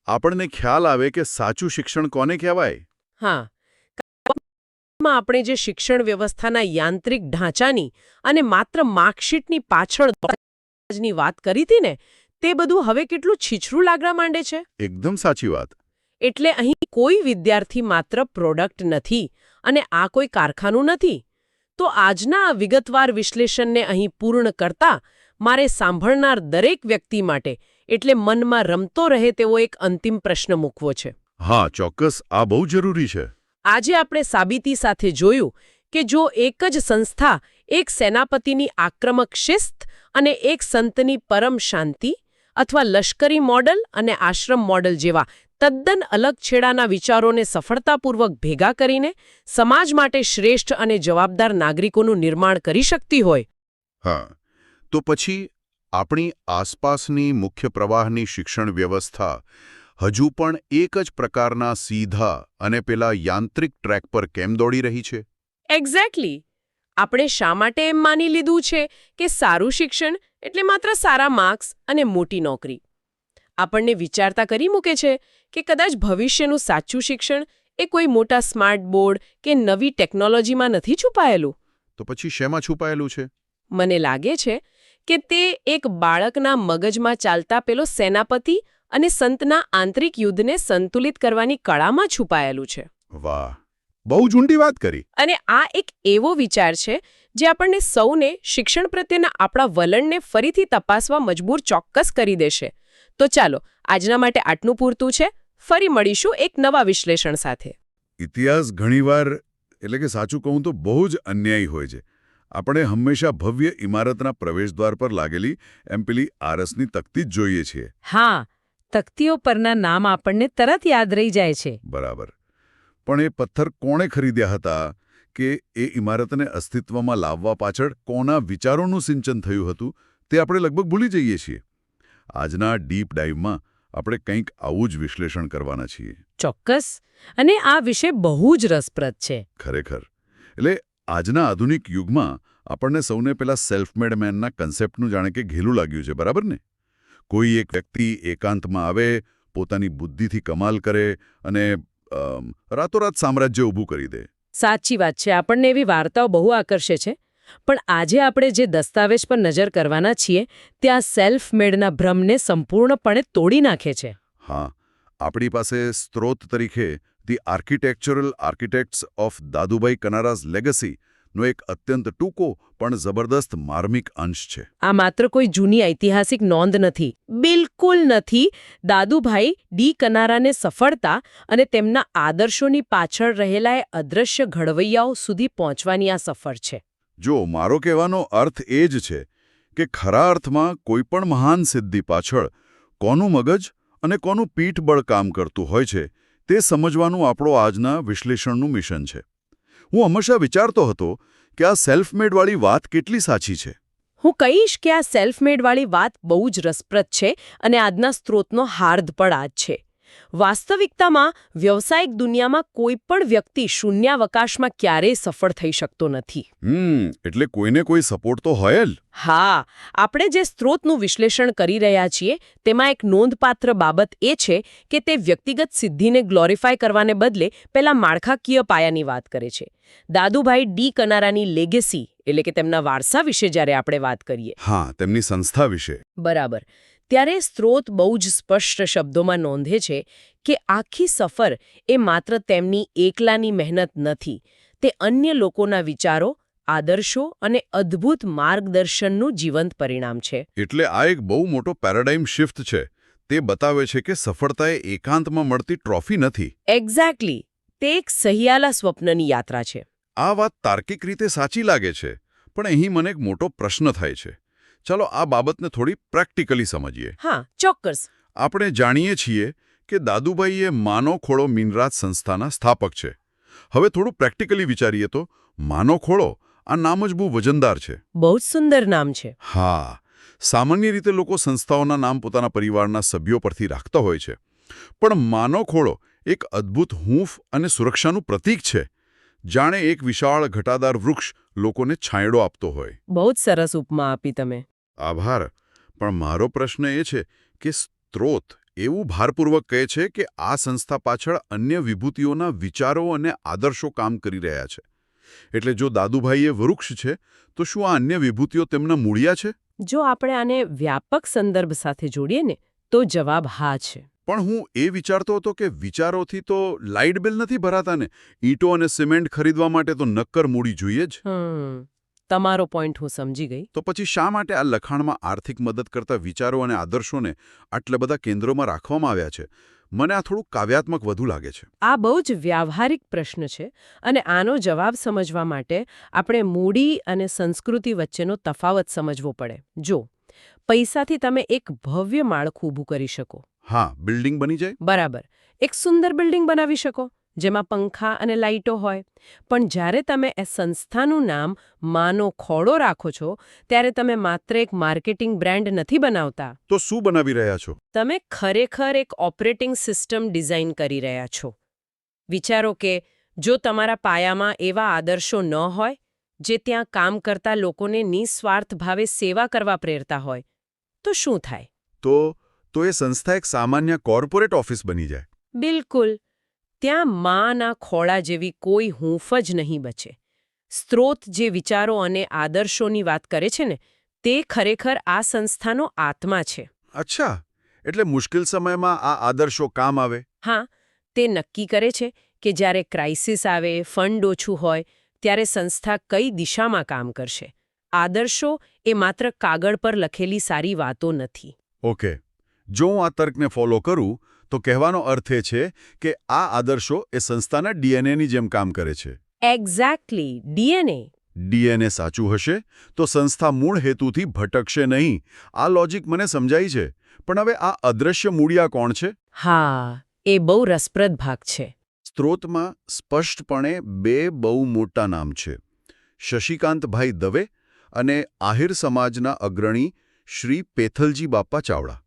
આપણને ખ્યાલ આવે કે સાચું શિક્ષણ કોને કહેવાય. હા, આપણે જે શિક્ષણ વ્યવસ્થાના યાંત્રિક ઢાંચાની અને માત્ર માર્કશીટની પાછળની વાત કરી હતી ને, તે બધું હવે કેટલું છીછરું લાગવા માંડે છે. એકદમ સાચી વાત. એટલે અહીં કોઈ વિદ્યાર્થી માત્ર પ્રોડક્ટ નથી અને આ કોઈ કારખાનું નથી. તો આજના આ વિગતવાર વિશ્લેષણને અહીં પૂર્ણ કરતા મારે સાંભળનાર દરેક વ્યક્તિ માટે એટલે મનમાં રમતો રહે તેવો એક અંતિમ પ્રશ્ન મૂકવો છે. હા, ચોક્કસ, આ બહુ જરૂરી છે. આજે આપણે સાબિતી સાથે જોયું કે જો એક જ સંસ્થા એક સેનાપતિની આક્રમક શિસ્ત અને એક સંતની પરમ શાંતિ અથવા લશ્કરી મોડલ અને આશ્રમ મોડલ જેવા તદ્દન અલગ છેડાના વિચારોને સફળતાપૂર્વક ભેગા કરીને સમાજ માટે શ્રેષ્ઠ અને જવાબદાર નાગરિકોનું નિર્માણ કરી શકતી હોય. હા, તો પછી આપણી આસપાસની મુખ્ય પ્રવાહની શિક્ષણ વ્યવસ્થા હજુ પણ એક જ પ્રકારના સીધા અને પેલા યાંત્રિક ટ્રેક પર કેમ દોડી રહી છે? એક્ઝેક્ટલી. આપણે શા માટે એમ માની લીધું છે કે સારું શિક્ષણ એટલે માત્ર સારા માર્ક્સ અને મોટી નોકરી? આપણને વિચારતા કરી મૂકે છે કે કદાચ ભવિષ્યનું સાચું શિક્ષણ એ કોઈ મોટા સ્માર્ટ બોર્ડ કે નવી ટેકનોલોજીમાં નથી છુપાયેલું. તો પછી શેમાં છુપાયેલું છે? મને લાગે છે કે તે એક બાળકના મગજમાં ચાલતા પેલો સેનાપતિ અને સંતના આંતરિક યુદ્ધને સંતુલિત કરવાની કળામાં છુપાયેલું છે. વાહ, બહુ ઊંડી વાત કરી. અને આ એક એવો વિચાર છે જે આપણને સૌને શિક્ષણ પ્રત્યેના આપણા વલણને ફરીથી તપાસવા મજબૂર ચોક્કસ કરી દેશે. તો ચાલો, આજના માટે આટલું પૂરતું છે. ફરી મળીશું એક નવા વિશ્લેષણ સાથે. ઇતિહાસ ઘણીવાર, એટલે કે સાચું કહું તો બહુ જ અન્યાયી હોય છે. આપણે હંમેશા ભવ્ય ઇમારતના પ્રવેશદ્વાર પર લાગેલી એમ પેલી આરસની તકતી જ જોઈએ છીએ. હા, તકતીઓ પરના નામ આપણને તરત યાદ રહી જાય છે. બરાબર. પણ એ પથ્થર કોણે ખરીદ્યા હતા કે એ ઇમારતને અસ્તિત્વમાં લાવવા પાછળ કોના વિચારોનું સિંચન થયું હતું તે આપણે લગભગ ભૂલી જઈએ છીએ. આજના ડીપ ડાઇવમાં આપણે કંઈક આવું જ વિશ્લેષણ કરવાના છીએ. ચોક્કસ. અને આ વિષય બહુ જ રસપ્રદ છે. ખરેખર. એટલે આજના આધુનિક યુગમાં આપણને સૌને પેલા સેલ્ફ મેડ મેનના કન્સેપ્ટનું જાણે કે ઘેલું લાગ્યું છે, બરાબર ને? કોઈ એક વ્યક્તિ એકાંતમાં આવે, પોતાની બુદ્ધિથી કમાલ કરે અને રાતોરાત સામ્રાજ્ય ઊભું કરી દે. સાચી વાત છે. આપણને એવી વાર્તાઓ બહુ આકર્ષે છે. પણ આજે આપણે જે દસ્તાવેજ પર નજર કરવાના છીએ ત્યાં સેલ્ફ મેડના ભ્રમને સંપૂર્ણપણે તોડી નાખે છે. હા, આપણી પાસે સ્ત્રોત તરીકે the architectural architects of Dadubhai Kanara's legacy નો એક અત્યંત ટૂંકો પણ જબરદસ્ત માર્મિક અંશ છે. આ માત્ર કોઈ જૂની ઐતિહાસિક નોંધ નથી. બિલકુલ નથી. દાદુભાઈ ડી કનારાને સફળતા અને તેમના આદર્શોની પાછળ રહેલા એ અદ્રશ્ય ઘડવૈયાઓ સુધી પહોંચવાની આ સફર છે. જો મારો કહેવાનો અર્થ એ જ છે કે ખરા અર્થમાં કોઈપણ મહાન સિદ્ધિ પાછળ કોનું મગજ અને કોનું પીઠબળ કામ કરતું હોય છે તે સમજવાનું આપણો આજના વિશ્લેષણનું મિશન છે. હું હંમેશા વિચારતો હતો કે આ સેલ્ફ મેડવાળી વાત કેટલી સાચી છે. હું કહીશ કે આ સેલ્ફ મેડવાળી વાત બહુ જ રસપ્રદ છે અને આજના સ્ત્રોતનો હાર્દ પણ આ જ છે. વાસ્તવિકતામાં વ્યવસાયિક દુનિયામાં કોઈ પણ વ્યક્તિ શૂન્યાવકાશમાં ક્યારેય સફળ થઈ શકતો નથી. એટલે કોઈને કોઈ સપોર્ટ તો હોય જ. હા, આપણે જે સ્ત્રોતનું વિશ્લેષણ કરી રહ્યા છીએ તેમાં એક નોંધપાત્ર બાબત એ છે કે તે વ્યક્તિગત સિદ્ધિને ગ્લોરીફાય કરવાને બદલે પેલા માળખાકીય પાયાની વાત કરે છે. દાદુભાઈ ડી કનારાની લેગેસી એટલે કે તેમના વારસા વિશે જ્યારે આપણે વાત કરીએ, હા, તેમની સંસ્થા વિશે, બરાબર, ત્યારે સ્ત્રોત બહુ જ સ્પષ્ટ શબ્દોમાં નોંધે છે કે આખી સફર એ માત્ર તેમની એકલાની મહેનત નથી. તે અન્ય લોકોના વિચારો, આદર્શો અને અદ્ભુત માર્ગદર્શનનું જીવંત પરિણામ છે. એટલે આ એક બહુ મોટો પેરાડાઇમ શિફ્ટ છે. તે બતાવે છે કે સફળતા એ એકાંતમાં મળતી ટ્રોફી નથી. એક્ઝેક્ટલી. તે એક સહિયાલા સ્વપ્નની યાત્રા છે. આ વાત તાર્કિક રીતે સાચી લાગે છે, પણ અહીં મને એક મોટો પ્રશ્ન થાય છે. ચાલો આ બાબતને થોડી પ્રેક્ટિકલી સમજીએ. હા, ચોક્કસ. આપણે જાણીએ છીએ કે દાદુભાઈ એ માનો ખોળો મીનરાજ સંસ્થાના સ્થાપક છે. હવે થોડું પ્રેક્ટિકલી વિચારીએ તો માનો ખોળો આ નામ જ બહુ વજનદાર છે. બહુ જ સુંદર નામ છે. હા, સામાન્ય રીતે લોકો સંસ્થાઓના નામ પોતાના પરિવારના સભ્યો પરથી રાખતા હોય છે. પણ માનો ખોળો એક અદ્ભુત હૂંફ અને સુરક્ષાનું પ્રતીક છે. જાણે એક વિશાળ ઘટાદાર વૃક્ષ લોકોને છાંયડો આપતો હોય. બહુ જ સરસ ઉપમા આપી તમે. આભાર. પણ મારો પ્રશ્ન એ છે કે સ્ત્રોત એવું ભારપૂર્વક કહે છે કે આ સંસ્થા પાછળ અન્ય વિભૂતિઓના વિચારો અને આદર્શો કામ કરી રહ્યા છે. એટલે જો દાદુભાઈ એ વૃક્ષ છે, તો શું આ અન્ય વિભૂતિઓ તેમના મૂળિયા છે? જો આપણે આને વ્યાપક સંદર્ભ સાથે જોડીએ ને તો જવાબ હા છે. પણ હું એ વિચારતો હતો કે વિચારોથી તો લાઇટ બિલ નથી ભરાતા ને. ઈંટો અને સિમેન્ટ ખરીદવા માટે તો નક્કર મૂડી જોઈએ જ. તમારો પોઈન્ટ હું સમજી ગઈ. તો પછી શા માટે આ લખાણમાં આર્થિક મદદ કરતા વિચારો અને આદર્શોને આટલા બધા કેન્દ્રોમાં રાખવામાં આવ્યા છે? મને આ થોડું કાવ્યાત્મક વધુ લાગે છે. આ બહુ જ વ્યાવહારિક પ્રશ્ન છે અને આનો જવાબ સમજવા માટે આપણે મૂડી અને સંસ્કૃતિ વચ્ચેનો તફાવત સમજવો પડે. જો પૈસાથી તમે એક ભવ્ય માળખું ઊભું કરી શકો. હા, બિલ્ડિંગ બની જાય. બરાબર. એક સુંદર બિલ્ડિંગ બનાવી શકો જેમાં પંખા અને લાઇટો હોય. પણ જ્યારે તમે એ સંસ્થાનું નામ માનો ખોળો રાખો છો ત્યારે તમે માત્ર એક માર્કેટિંગ બ્રાન્ડ નથી બનાવતા. તો શું બનાવી રહ્યા છો? તમે ખરેખર એક ઓપરેટિંગ સિસ્ટમ ડિઝાઇન કરી રહ્યા છો. વિચારો કે જો તમારા પાયામાં એવા આદર્શો ન હોય જે ત્યાં કામ કરતા લોકોને નિસ્વાર્થ ભાવે સેવા કરવા પ્રેરતા હોય તો શું થાય? તો એ સંસ્થા એક સામાન્ય કોર્પોરેટ ઓફિસ બની જાય. બિલકુલ. ત્યાં માના ખોળા જેવી કોઈ હૂંફ જ નહીં બચે. સ્ત્રોત જે વિચારો અને આદર્શોની વાત કરે છે ને તે ખરેખર આ સંસ્થાનો આત્મા છે. અચ્છા, એટલે મુશ્કેલ સમયમાં આ આદર્શો કામ આવે. હા, તે નક્કી કરે છે કે જ્યારે ક્રાઇસિસ આવે, ફંડ ઓછું હોય ત્યારે સંસ્થા કઈ દિશામાં કામ કરશે. આદર્શો એ માત્ર કાગળ પર લખેલી સારી વાતો નથી. ઓકે, જો હું આ તર્કને ફોલો કરું તો કહેવાનો અર્થ એ છે કે આ આદર્શો એ સંસ્થાના ડીએનએની જેમ કામ કરે છે. એક્ઝેક્ટલી. ડીએનએ. ડીએનએ સાચું હશે તો સંસ્થા મૂળ હેતુથી ભટકશે નહીં. આ લોજિક મને સમજાય છે. પણ હવે આ અદ્રશ્ય મૂળિયા કોણ છે? હા, એ બહુ રસપ્રદ ભાગ છે. સ્ત્રોતમાં સ્પષ્ટપણે બે બહુ મોટા નામ છે. શશિકાંતભાઈ દવે અને આહિર સમાજના અગ્રણી શ્રી પેથલજી બાપા ચાવડા.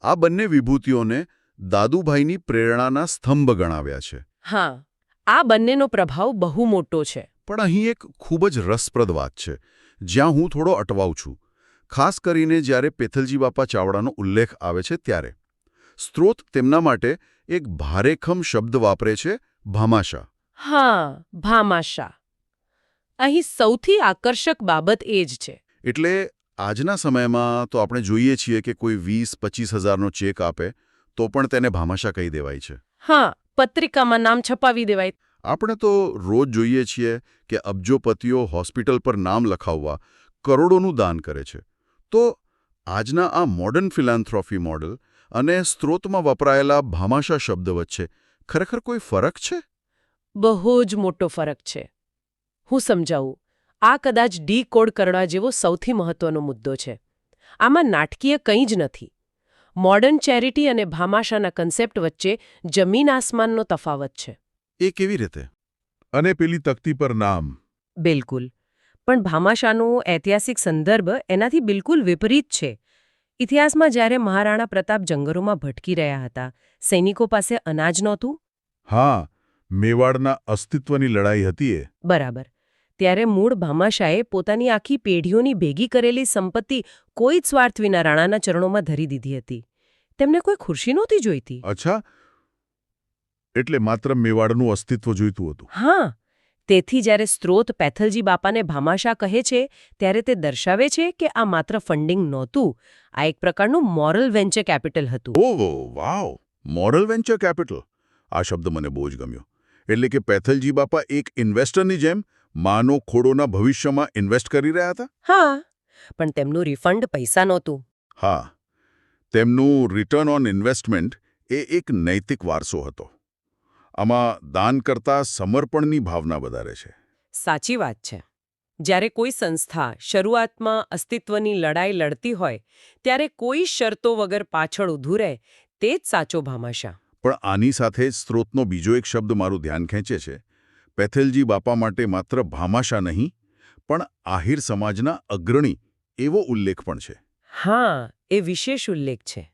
આ બંને વિભૂતિઓને દાદુભાઈની પ્રેરણાના સ્તંભ ગણાવ્યા છે. હા, આ બંનેનો પ્રભાવ બહુ મોટો છે. પણ અહીં એક ખૂબ જ રસપ્રદ વાત છે જ્યાં હું થોડો અટવાઉં છું. ખાસ કરીને જ્યારે પેથલજી બાપા ચાવડાનો ઉલ્લેખ આવે છે ત્યારે સ્ત્રોત તેમના માટે એક ભારેખમ શબ્દ વાપરે છે, ભામાશા. હા, ભામાશા. અહીં સૌથી આકર્ષક બાબત એ જ છે. એટલે આજના સમયમાં તો આપણે જોઈએ છીએ કે કોઈ 20-25 હજારનો ચેક આપે તો પણ તેને ભામાશા કહી દેવાય છે. હા, પત્રિકામાં નામ છપાવી દેવાય. આપણે તો રોજ જોઈએ છીએ કે અબજોપતિઓ હોસ્પિટલ પર નામ લખાવવા કરોડોનું દાન કરે છે. તો આજના આ મોડર્ન ફિલાન્થ્રોફી મોડલ અને સ્ત્રોતમાં વપરાયેલા ભામાશા શબ્દ વચ્ચે ખરેખર કોઈ ફરક છે? બહુ જ મોટો ફરક છે. હું સમજાવું. આ કદાચ ડીકોડ કરવા જેવો સૌથી મહત્વનો મુદ્દો છે. આમાં નાટકીય કંઈ જ નથી. મોડર્ન ચેરિટી અને ભામાશાના કન્સેપ્ટ વચ્ચે જમીન આસમાનનો તફાવત છે. એ કેવી રીતે? અને પેલી તકતી પર નામ. બિલકુલ. પણ ભામાશાનો ઐતિહાસિક સંદર્ભ એનાથી બિલકુલ વિપરીત છે. ઇતિહાસમાં જ્યારે મહારાણા પ્રતાપ જંગલોમાં ભટકી રહ્યા હતા, સૈનિકો પાસે અનાજ નહોતું. હા, મેવાડના અસ્તિત્વની લડાઈ હતી એ. બરાબર. ત્યારે મૂળ ભામાશાએ પોતાની આખી પેઢીઓની ભેગી કરેલી સંપત્તિ કોઈ જ સ્વાર્થ વિના રાણાના ચરણોમાં ધરી દીધી હતી. તેમને કોઈ ખુરશી નહોતી જોઈતી. અચ્છા, એટલે માત્ર મેવાડનું અસ્તિત્વ જોઈતું હતું. હા. તેથી જ્યારે સ્ત્રોત પેથલજી બાપાને ભામાશા કહે છે ત્યારે તે દર્શાવે છે કે આ માત્ર ફંડિંગ નહોતું. આ એક પ્રકારનું મોરલ વેન્ચર કેપિટલ હતું. ઓહ વાવ, મોરલ વેન્ચર કેપિટલ. આ શબ્દ મને બહુ જ ગમ્યો. એટલે કે પેથલજી બાપા એક ઇન્વેસ્ટરની જેમ માનો ખોડોના ભવિષ્યમાં ઇન્વેસ્ટ કરી રહ્યા હતા? હા, પણ તેમનું રિફંડ પૈસા નહોતું. હા, તેમનું રિટર્ન ઓન ઇન્વેસ્ટમેન્ટ એ એક નૈતિક વારસો હતો. આમાં દાન કરતાં સમર્પણની ભાવના વધારે છે. સાચી વાત છે. જ્યારે કોઈ સંસ્થા શરૂઆતમાં અસ્તિત્વની લડાઈ લડતી હોય ત્યારે કોઈ શરતો વગર પાછળ ઊભું રહે તે જ સાચો ભામાશા. પણ આની સાથે જ સ્ત્રોતનો બીજો એક શબ્દ મારું ધ્યાન ખેંચે છે. પેથેલજી બાપા માટે માત્ર ભામાશા નહીં, પણ આહિર સમાજના અગ્રણી એવો ઉલ્લેખ પણ છે. હા, એ વિશેષ ઉલ્લેખ છે.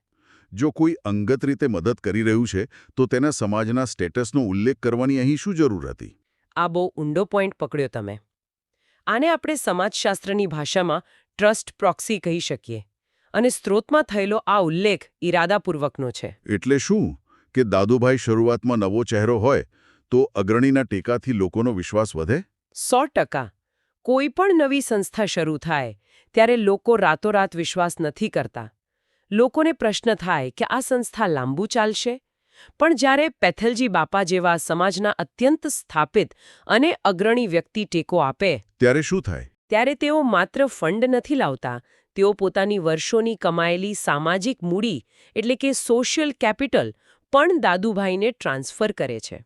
જો કોઈ અંગત રીતે મદદ કરી રહ્યું છે તો તેના સમાજના સ્ટેટસનો ઉલ્લેખ કરવાની અહીં શું જરૂર હતી? આ બહુ ઊંડો પોઈન્ટ પકડ્યો તમે. આને આપણે સમાજશાસ્ત્રની ભાષામાં ટ્રસ્ટ પ્રોક્સી કહી શકીએ. અને સ્ત્રોતમાં થયેલો આ ઉલ્લેખ ઇરાદાપૂર્વકનો છે. એટલે શું કે દાદુભાઈ શરૂઆતમાં નવો ચહેરો હોય તો અગ્રણીના ટેકાથી લોકોનો વિશ્વાસ વધે? 100%. કોઈ પણ નવી સંસ્થા શરૂ થાય ત્યારે લોકો રાતોરાત વિશ્વાસ નથી કરતા. લોકોને પ્રશ્ન થાય કે આ સંસ્થા લાંબુ ચાલશે? પણ જ્યારે પેથલજી બાપા જેવા સમાજના અત્યંત સ્થાપિત અને અગ્રણી વ્યક્તિ ટેકો આપે ત્યારે શું થાય? ત્યારે તેઓ માત્ર ફંડ નથી લાવતા, તેઓ પોતાની વર્ષોની કમાયેલી સામાજિક મૂડી એટલે કે સોશિયલ કેપિટલ પણ દાદુભાઈને ટ્રાન્સફર કરે છે.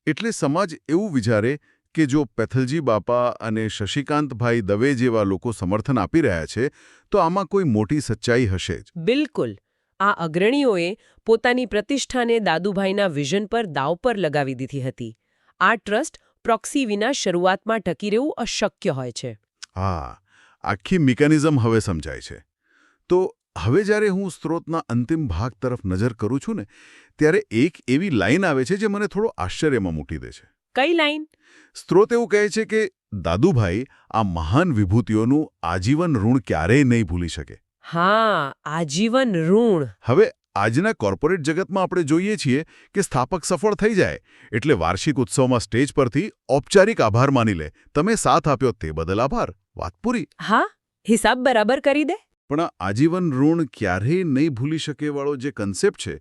એટલે સમાજ એવું વિચારે કે જો પેથલજી બાપા અને શશિકાંતભાઈ દવે જેવા લોકો સમર્થન આપી રહ્યા છે તો આમાં કોઈ મોટી સચ્ચાઈ હશે જ. બિલકુલ. આ અગ્રણીઓએ પોતાની પ્રતિષ્ઠાને દાદુભાઈના વિઝન પર દાવ પર લગાવી દીધી હતી. આ ટ્રસ્ટ પ્રોક્સી વિના શરૂઆતમાં ટકી રહેવું અશક્ય હોય છે. હા, આખી મિકેનિઝમ હવે સમજાય છે. તો હવે જ્યારે હું સ્ત્રોતના અંતિમ ભાગ તરફ નજર કરું છું ને ત્યારે એક એવી લાઈન આવે છે જે મને થોડો આશ્ચર્યમાં મૂકી દે છે. કઈ લાઈન? સ્ત્રોત એવું કહે છે કે દાદુભાઈ આ મહાન વિભૂતિઓનું આજીવન ઋણ ક્યારેય નહીં ભૂલી શકે. હા, આજીવન ઋણ. હવે આજના કોર્પોરેટ જગતમાં આપણે જોઈએ છીએ કે સ્થાપક સફળ થઈ જાય એટલે વાર્ષિક ઉત્સવમાં સ્ટેજ પરથી ઔપચારિક આભાર માની લે, તમે સાથ આપ્યો તે બદલ આભાર, વાત પૂરી. હા, હિસાબ બરાબર કરી દે. પણ આ આજીવન ઋણ ક્યારેય નહીં ભૂલી શકે વાળો જે કન્સેપ્ટ છે,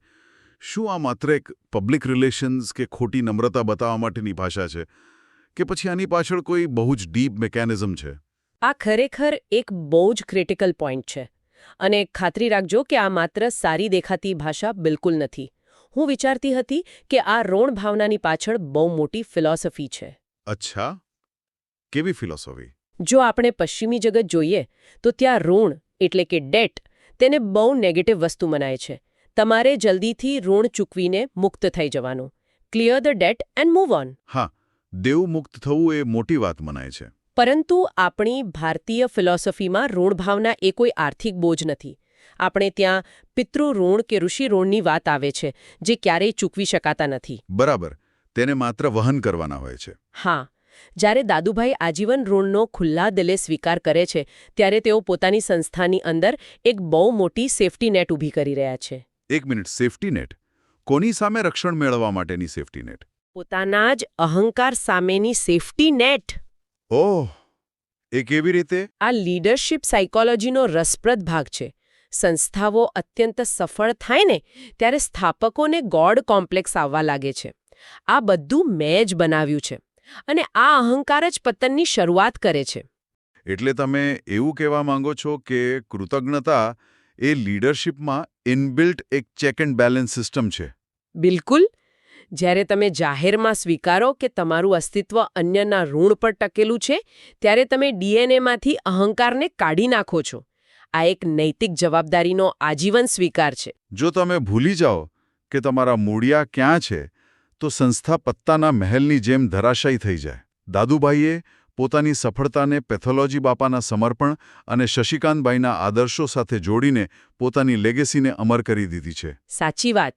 શું આ માત્ર એક પબ્લિક રિલેશન્સ કે ખોટી નમ્રતા બતાવવા માટેની ભાષા છે કે પછી આની પાછળ કોઈ બહુ જ ડીપ મિકેનિઝમ છે? આ ખરેખર એક બહુ જ ક્રિટિકલ પોઈન્ટ છે. અને ખાતરી રાખજો કે આ માત્ર સારી દેખાતી ભાષા બિલકુલ નથી. હું વિચારતી હતી કે આ ઋણ ભાવનાની પાછળ બહુ મોટી ફિલોસોફી છે. અચ્છા, કેવી ફિલોસોફી? જો આપણે પશ્ચિમી જગત જોઈએ તો ત્યાં ઋણ એટલે કે ડેટ તેને બહુ નેગેટિવ વસ્તુ મનાય છે. તમારે જલ્દીથી ઋણ ચૂકવીને મુક્ત થઈ જવાનું. Clear the date and move on. હા, દેવ મુક્ત થવું એ મોટી વાત મનાય છે. પરંતુ આપણી ભારતીય ફિલોસોફીમાં ઋણ ભાવના એ કોઈ આર્થિક બોજ નથી. આપણે ત્યાં પિતૃ ઋણ કે ઋષિ ઋણની વાત આવે છે જે ક્યારેય ચૂકવી શકાતા નથી. બરાબર, તેને માત્ર વહન કરવાના હોય છે. હા, જ્યારે દાદુભાઈ આજીવન ઋણનો ખુલ્લા દિલે સ્વીકાર કરે છે ત્યારે તેઓ પોતાની સંસ્થાની અંદર એક બહુ મોટી સેફટી નેટ ઊભી કરી રહ્યા છે. એક મિનિટ, સેફટી નેટ? કોની સામે રક્ષણ મેળવવા માટેની સેફટી નેટ? પોતાના જ અહંકાર સામેની સેફટી નેટ. ઓહ, એ કેવી રીતે? આ લીડરશિપ સાયકોલોજીનો રસપ્રદ ભાગ છે. સંસ્થાઓ અત્યંત સફળ થાય ને ત્યારે સ્થાપકોને ગોડ કોમ્પ્લેક્સ આવવા લાગે છે. આ બધું મેં જ બનાવ્યું છે અને આ અહંકાર જ પતનની શરૂઆત કરે છે. એટલે તમે એવું કહેવા માંગો છો કે કૃતજ્ઞતા એ લીડરશિપમાં ઇનબિલ્ટ એક ચેક એન્ડ બેલેન્સ સિસ્ટમ છે? બિલકુલ. જ્યારે તમે જાહેરમાં સ્વીકારો કે તમારું અસ્તિત્વ અન્યના ઋણ પર ટકેલું છે ત્યારે તમે ડીએનએમાંથી અહંકારને કાઢી નાખો છો. આ એક નૈતિક જવાબદારીનો આજીવન સ્વીકાર છે. જો તમે ભૂલી જાઓ કે તમારા મૂળિયા ક્યાં છે તો સંસ્થા પત્તાના મહેલની જેમ ધરાશાયી થઈ જાય. દાદુભાઈએ પોતાની સફળતાને પેથોલોજી બાપાના સમર્પણ અને શશિકાંતભાઈના આદર્શો સાથે જોડીને પોતાની લેગેસીને અમર કરી દીધી છે. સાચી વાત.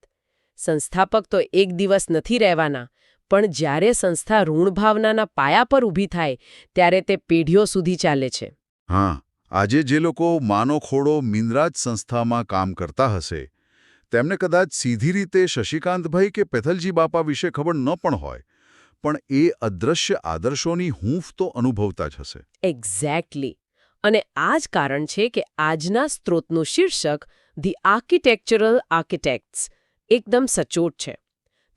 સંસ્થાપક તો એક દિવસ નથી રહેવાના, પણ જ્યારે સંસ્થા ઋણ ભાવનાના પાયા પર ઊભી થાય ત્યારે તે પેઢીઓ સુધી ચાલે છે. હા, આજે જે લોકો માનો ખોડો મિનરાજ સંસ્થામાં કામ કરતા હશે તેમને કદાચ સીધી રીતે શશિકાંતભાઈ કે પેથલજી બાપા વિશે ખબર ન પણ હોય, પણ એ અદૃશ્ય આદર્શોની હૂંફ તો અનુભવતા જ હશે. એક્ઝેક્ટલી. અને આ જ કારણ છે કે આજના સ્ત્રોતનું શીર્ષક ધી આર્કિટેક્ચરલ આર્કિટેક્ટ્સ એકદમ સચોટ છે.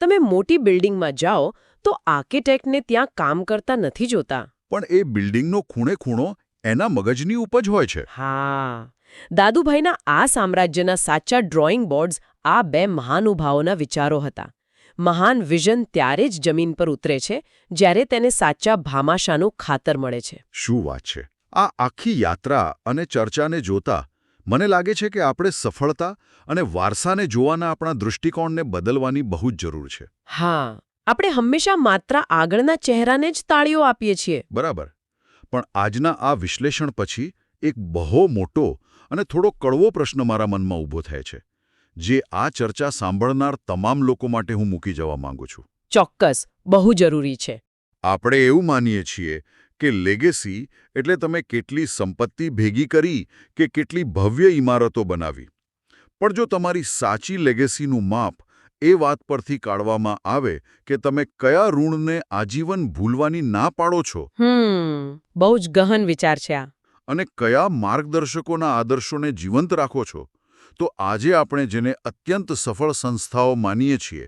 તમે મોટી બિલ્ડિંગમાં જાઓ તો આર્કિટેક્ટને ત્યાં કામ કરતા નથી જોતા. પણ એ બિલ્ડિંગનો ખૂણે ખૂણો એના મગજની ઉપજ હોય છે. હા, દાદુભાઈના આ સામ્રાજ્યના સાચા ડ્રોઈંગ બોર્ડ્સ આ બે મહાનુભાવોના વિચારો હતા. મહાન વિઝન ત્યારે જ જમીન પર ઉતરે છે જ્યારે તેને સાચા ભામાશાનું ખાતર મળે છે. શું વાત છે! આ આખી યાત્રા અને ચર્ચાને જોતા મને લાગે છે કે આપણે સફળતા અને વારસાને જોવાના આપણા દૃષ્ટિકોણને બદલવાની બહુ જ જરૂર છે. હા, આપણે હંમેશા માત્ર આગળના ચહેરાને જ તાળીઓ આપીએ છીએ. બરાબર. પણ આજના આ વિશ્લેષણ પછી એક બહુ મોટો અને થોડો કડવો પ્રશ્ન મારા મનમાં ઊભો થાય છે, જે આ ચર્ચા સાંભળનાર તમામ લોકો માટે હું મૂકી જવા માંગુ છું. ચોક્કસ, બહુ જરૂરી છે. આપણે એવું માનીએ છીએ કે લેગેસી એટલે તમે કેટલી સંપત્તિ ભેગી કરી કે કેટલી ભવ્ય ઇમારતો બનાવી. પણ જો તમારી સાચી લેગેસીનું માપ એ વાત પરથી કાઢવામાં આવે કે તમે કયા ઋણને આજીવન ભૂલવાની ના પાડો છો, બહુ જ ગહન વિચાર છે આ. અને કયા માર્ગદર્શકોના આદર્શોને જીવંત રાખો છો, તો આજે આપણે જેને અત્યંત સફળ સંસ્થાઓ માનીએ છીએ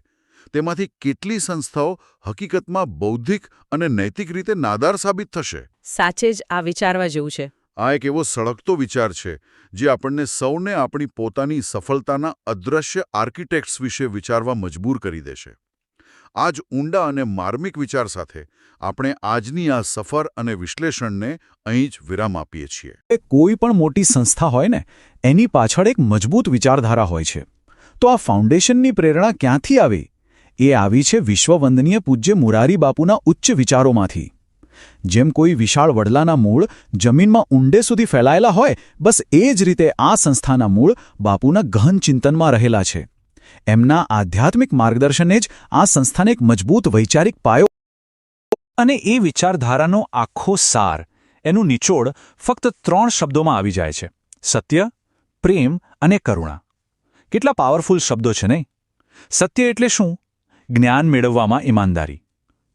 તેમાંથી કેટલી સંસ્થાઓ હકીકતમાં બૌદ્ધિક અને નૈતિક રીતે નાદાર સાબિત થશે. સાચે જ આ વિચારવા જેવું છે. આ એક એવો સળગતો વિચાર છે જે આપણને સૌને આપણી પોતાની સફળતાના અદૃશ્ય આર્કિટેક્ટ્સ વિશે વિચારવા મજબૂર કરી દેશે. આ જ ઊંડા અને માર્મિક વિચાર સાથે આપણે આજની આ સફર અને વિશ્લેષણને અહીં જ વિરામ આપીએ છીએ. કોઈ પણ મોટી સંસ્થા હોય ને, એની પાછળ એક મજબૂત વિચારધારા હોય છે. તો આ ફાઉન્ડેશનની પ્રેરણા ક્યાંથી આવી? એ આવી છે વિશ્વવંદનીય પૂજ્ય મોરારી બાપુના ઉચ્ચ વિચારોમાંથી. જેમ કોઈ વિશાળ વડલાના મૂળ જમીનમાં ઊંડે સુધી ફેલાયેલા હોય, બસ એ જ રીતે આ સંસ્થાના મૂળ બાપુના ગહન ચિંતનમાં રહેલા છે. એમના આધ્યાત્મિક માર્ગદર્શને જ આ સંસ્થાને એક મજબૂત વૈચારિક પાયો, અને એ વિચારધારાનો આખો સાર, એનું નિચોડ ફક્ત 3 શબ્દોમાં આવી જાય છે: સત્ય, પ્રેમ અને કરુણા. કેટલા પાવરફુલ શબ્દો છે નહીં? સત્ય એટલે શું? જ્ઞાન મેળવવામાં ઈમાનદારી.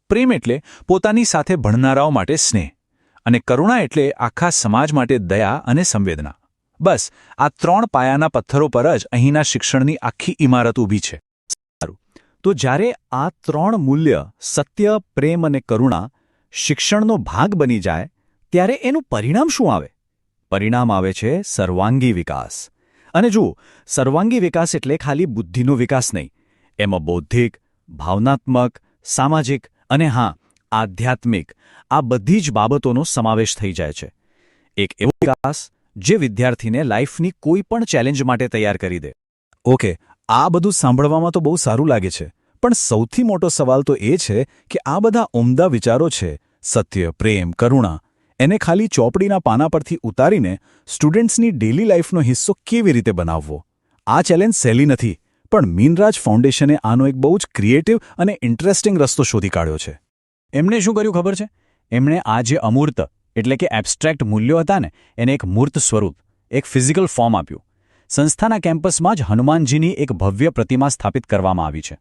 પ્રેમ એટલે પોતાની સાથે ભણનારાઓ માટે સ્નેહ. અને કરુણા એટલે આખા સમાજ માટે દયા અને સંવેદના. બસ આ 3 પાયાના પથ્થરો પર જ અહીંના શિક્ષણની આખી ઇમારત ઊભી છે. સારું, તો જ્યારે આ 3 મૂલ્ય સત્ય, પ્રેમ અને કરુણા શિક્ષણનો ભાગ બની જાય, ત્યારે એનું પરિણામ શું આવે? પરિણામ આવે છે સર્વાંગી વિકાસ. અને જુઓ, સર્વાંગી વિકાસ એટલે ખાલી બુદ્ધિનો વિકાસ નહીં. એમાં બૌદ્ધિક, ભાવનાત્મક, સામાજિક અને હા, આધ્યાત્મિક આ બધી જ બાબતોનો સમાવેશ થઈ જાય છે. એક એવો વિકાસ જે વિદ્યાર્થીને લાઈફની કોઈ પણ ચેલેન્જ માટે તૈયાર કરી દે. ઓકે, આ બધું સાંભળવામાં તો બહુ સારું લાગે છે, પણ સૌથી મોટો સવાલ તો એ છે કે આ બધા ઉમદા વિચારો છે, સત્ય, પ્રેમ, કરુણા, એને ખાલી ચોપડીના પાના પરથી ઉતારીને સ્ટુડન્ટ્સની ડેલી લાઈફનો હિસ્સો કેવી રીતે બનાવવો? આ ચેલેન્જ સહેલી નથી, પણ મીનરાજ ફાઉન્ડેશને આનો એક બહુ જ ક્રિએટિવ અને ઇન્ટરેસ્ટિંગ રસ્તો શોધી કાઢ્યો છે. એમણે શું કર્યું ખબર છે? એમણે આ જે અમૂર્ત એટલે કે એબ્સ્ટ્રેક્ટ મૂલ્યો હતા ને, એને એક મૂર્ત સ્વરૂપ, એક ફિઝિકલ ફોર્મ આપ્યું. સંસ્થાના કેમ્પસમાં જ હનુમાનજીની એક ભવ્ય પ્રતિમા સ્થાપિત કરવામાં આવી છે.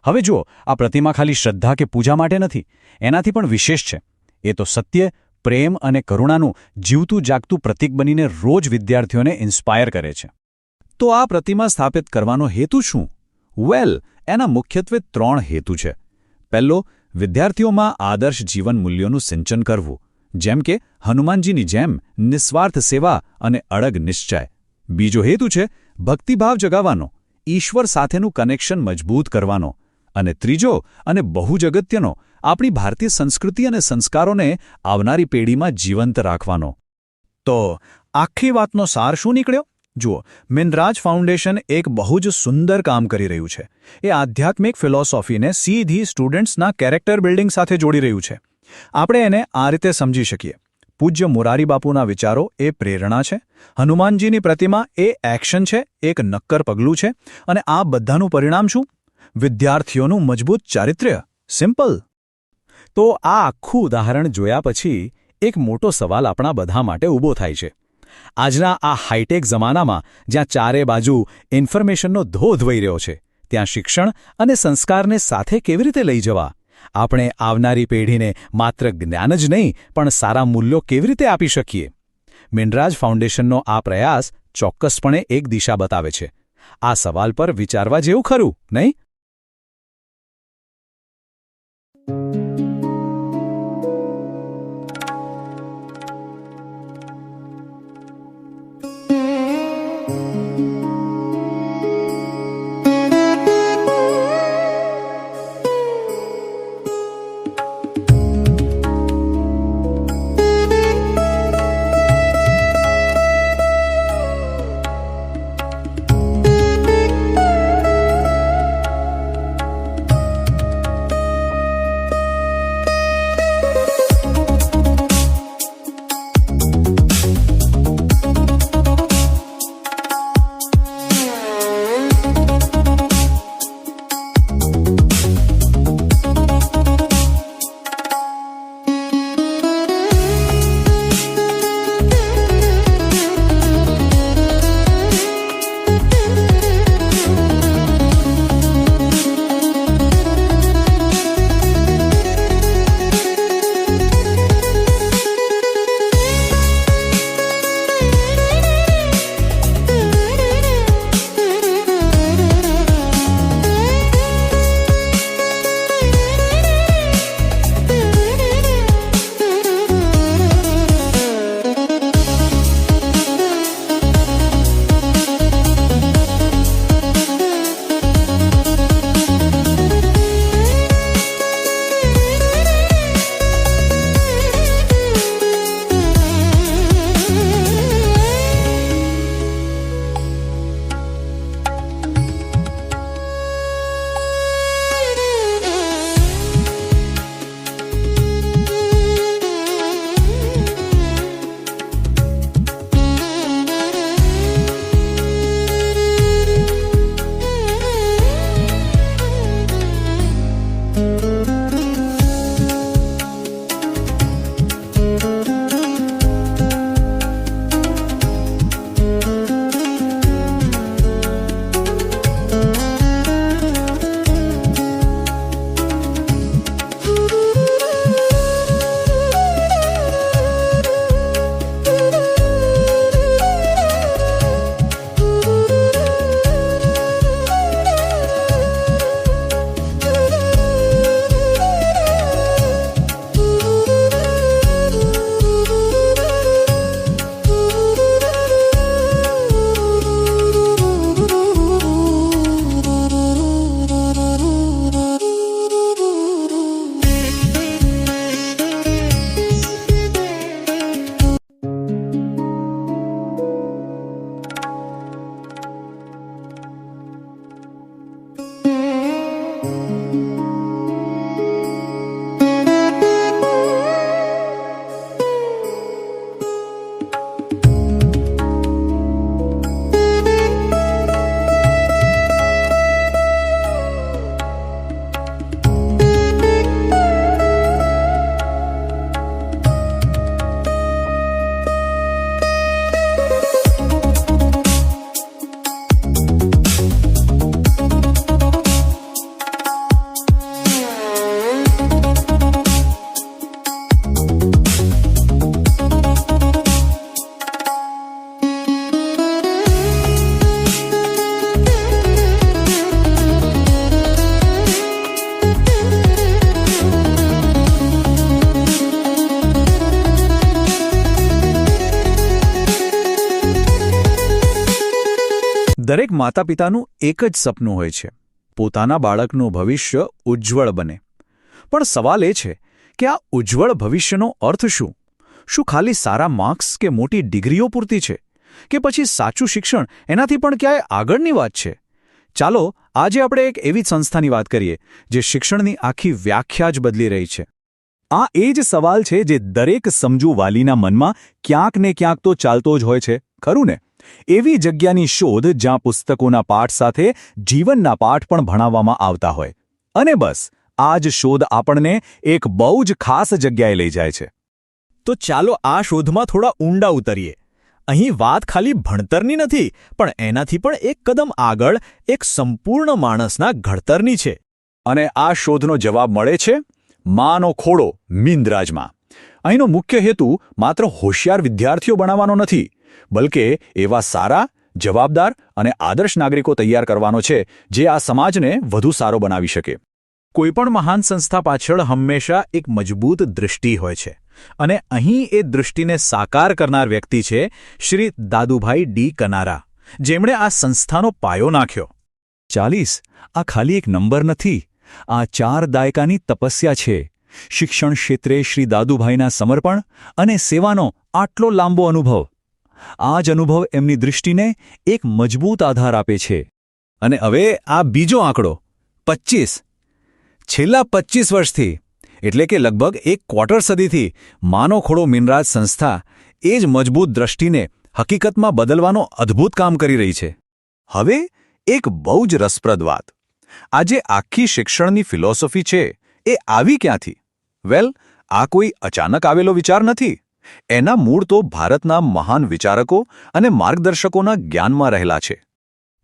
હવે જુઓ, આ પ્રતિમા ખાલી શ્રદ્ધા કે પૂજા માટે નથી, એનાથી પણ વિશેષ છે. એ તો સત્ય, પ્રેમ અને કરુણાનું જીવતું જાગતું પ્રતીક બનીને રોજ વિદ્યાર્થીઓને ઇન્સ્પાયર કરે છે. તો આ પ્રતિમા સ્થાપિત કરવાનો હેતુ શું? વેલ, એના મુખ્યત્વે 3 હેતુ છે. પહેલો, વિદ્યાર્થીઓમાં આદર્શ જીવન મૂલ્યોનું સિંચન કરવું, જેમ કે હનુમાનજીની જેમ નિસ્વાર્થ સેવા અને અડગ નિશ્ચય. બીજો હેતુ છે ભક્તિભાવ જગાવવાનો, ઈશ્વર સાથેનું કનેક્શન મજબૂત કરવાનો. અને ત્રીજો અને બહુ જ અગત્યનો, આપણી ભારતીય સંસ્કૃતિ અને સંસ્કારોને આવનારી પેઢીમાં જીવંત રાખવાનો. તો આખી વાતનો સાર શું નીકળ્યો? જુઓ, મીનરાજ ફાઉન્ડેશન એક બહુ જ સુંદર કામ કરી રહ્યું છે. એ આધ્યાત્મિક ફિલોસોફીને સીધી સ્ટુડન્ટ્સના કેરેક્ટર બિલ્ડિંગ સાથે જોડી રહ્યું છે. આપણે એને આ રીતે સમજી શકીએ: પૂજ્ય મોરારી બાપુના વિચારો એ પ્રેરણા છે, હનુમાનજીની પ્રતિમા એ એક્શન છે, એક નક્કર પગલું છે, અને આ બધાનું પરિણામ શું? વિદ્યાર્થીઓનું મજબૂત ચારિત્ર્ય. સિમ્પલ. તો આ આખું ઉદાહરણ જોયા પછી એક મોટો સવાલ આપણા બધા માટે ઊભો થાય છે. આજના આ હાઈટેક જમાનામાં જ્યાં ચારે બાજુ ઇન્ફોર્મેશનનો ધોધ વહી રહ્યો છે, ત્યાં શિક્ષણ અને સંસ્કારને સાથે કેવી રીતે લઈ જવા? આપણે આવનારી પેઢીને માત્ર જ્ઞાન જ નહીં, પણ સારા મૂલ્યો કેવી રીતે આપી શકીએ? મીનરાજ ફાઉન્ડેશનનો આ પ્રયાસ ચોક્કસપણે એક દિશા બતાવે છે. આ સવાલ પર વિચારવા જેવું ખરું, નહીં? દરેક માતાપિતાનું એક જ સપનું હોય છે, પોતાના બાળકનું ભવિષ્ય ઉજ્જવળ બને. પણ સવાલ એ છે કે આ ઉજ્જવળ ભવિષ્યનો અર્થ શું? શું ખાલી સારા માર્ક્સ કે મોટી ડિગ્રીઓ પૂરતી છે? કે પછી સાચું શિક્ષણ એનાથી પણ ક્યાંય આગળની વાત છે? ચાલો આજે આપણે એક એવી સંસ્થાની વાત કરીએ જે શિક્ષણની આખી વ્યાખ્યા જ બદલી રહી છે. આ એ જ સવાલ છે જે દરેક સમજુ વાલીના મનમાં ક્યાંક ને ક્યાંક તો ચાલતો જ હોય છે, ખરું ને? એવી જગ્યાની શોધ જ્યાં પુસ્તકોના પાઠ સાથે જીવનના પાઠ પણ ભણાવવામાં આવતા હોય. અને બસ આ જ શોધ આપણને એક બહુ જ ખાસ જગ્યાએ લઈ જાય છે. તો ચાલો આ શોધમાં થોડા ઊંડા ઉતરીએ. અહીં વાત ખાલી ભણતરની નથી, પણ એનાથી પણ એક કદમ આગળ એક સંપૂર્ણ માણસના ઘડતરની છે. અને આ શોધનો જવાબ મળે છે માનો ખોળો મીનરાજમાં. અહીંનો મુખ્ય હેતુ માત્ર હોશિયાર વિદ્યાર્થીઓ બનાવવાનો નથી, બલકે એવા સારા, જવાબદાર અને આદર્શ નાગરિકો તૈયાર કરવાનો છે જે આ સમાજને વધુ સારો બનાવી શકે. કોઈપણ મહાન સંસ્થા પાછળ હંમેશા એક મજબૂત દૃષ્ટિ હોય છે, અને અહીં એ દૃષ્ટિને સાકાર કરનાર વ્યક્તિ છે શ્રી દાદુભાઈ ડી કનારા, જેમણે આ સંસ્થાનો પાયો નાખ્યો. 40 આ ખાલી એક નંબર નથી, આ 4 દાયકાની તપસ્યા છે. શિક્ષણ ક્ષેત્રે શ્રી દાદુભાઈના સમર્પણ અને સેવાનો આટલો લાંબો અનુભવ. આ જ અનુભવ એમની દૃષ્ટિને એક મજબૂત આધાર આપે છે. અને હવે આ બીજો આંકડો 25. છેલ્લા 25 વર્ષથી, એટલે કે લગભગ એક ક્વાર્ટર સદીથી માનો ખોળો મીનરાજ સંસ્થા એ જ મજબૂત દૃષ્ટિને હકીકતમાં બદલવાનો અદ્ભુત કામ કરી રહી છે. હવે એક બહુ જ રસપ્રદ વાત. આજે આખી શિક્ષણની ફિલોસોફી છે એ આવી ક્યાંથી? વેલ, આ કોઈ અચાનક આવેલો વિચાર નથી. એના મૂળ તો ભારતના મહાન વિચારકો અને માર્ગદર્શકોના જ્ઞાનમાં રહેલા છે.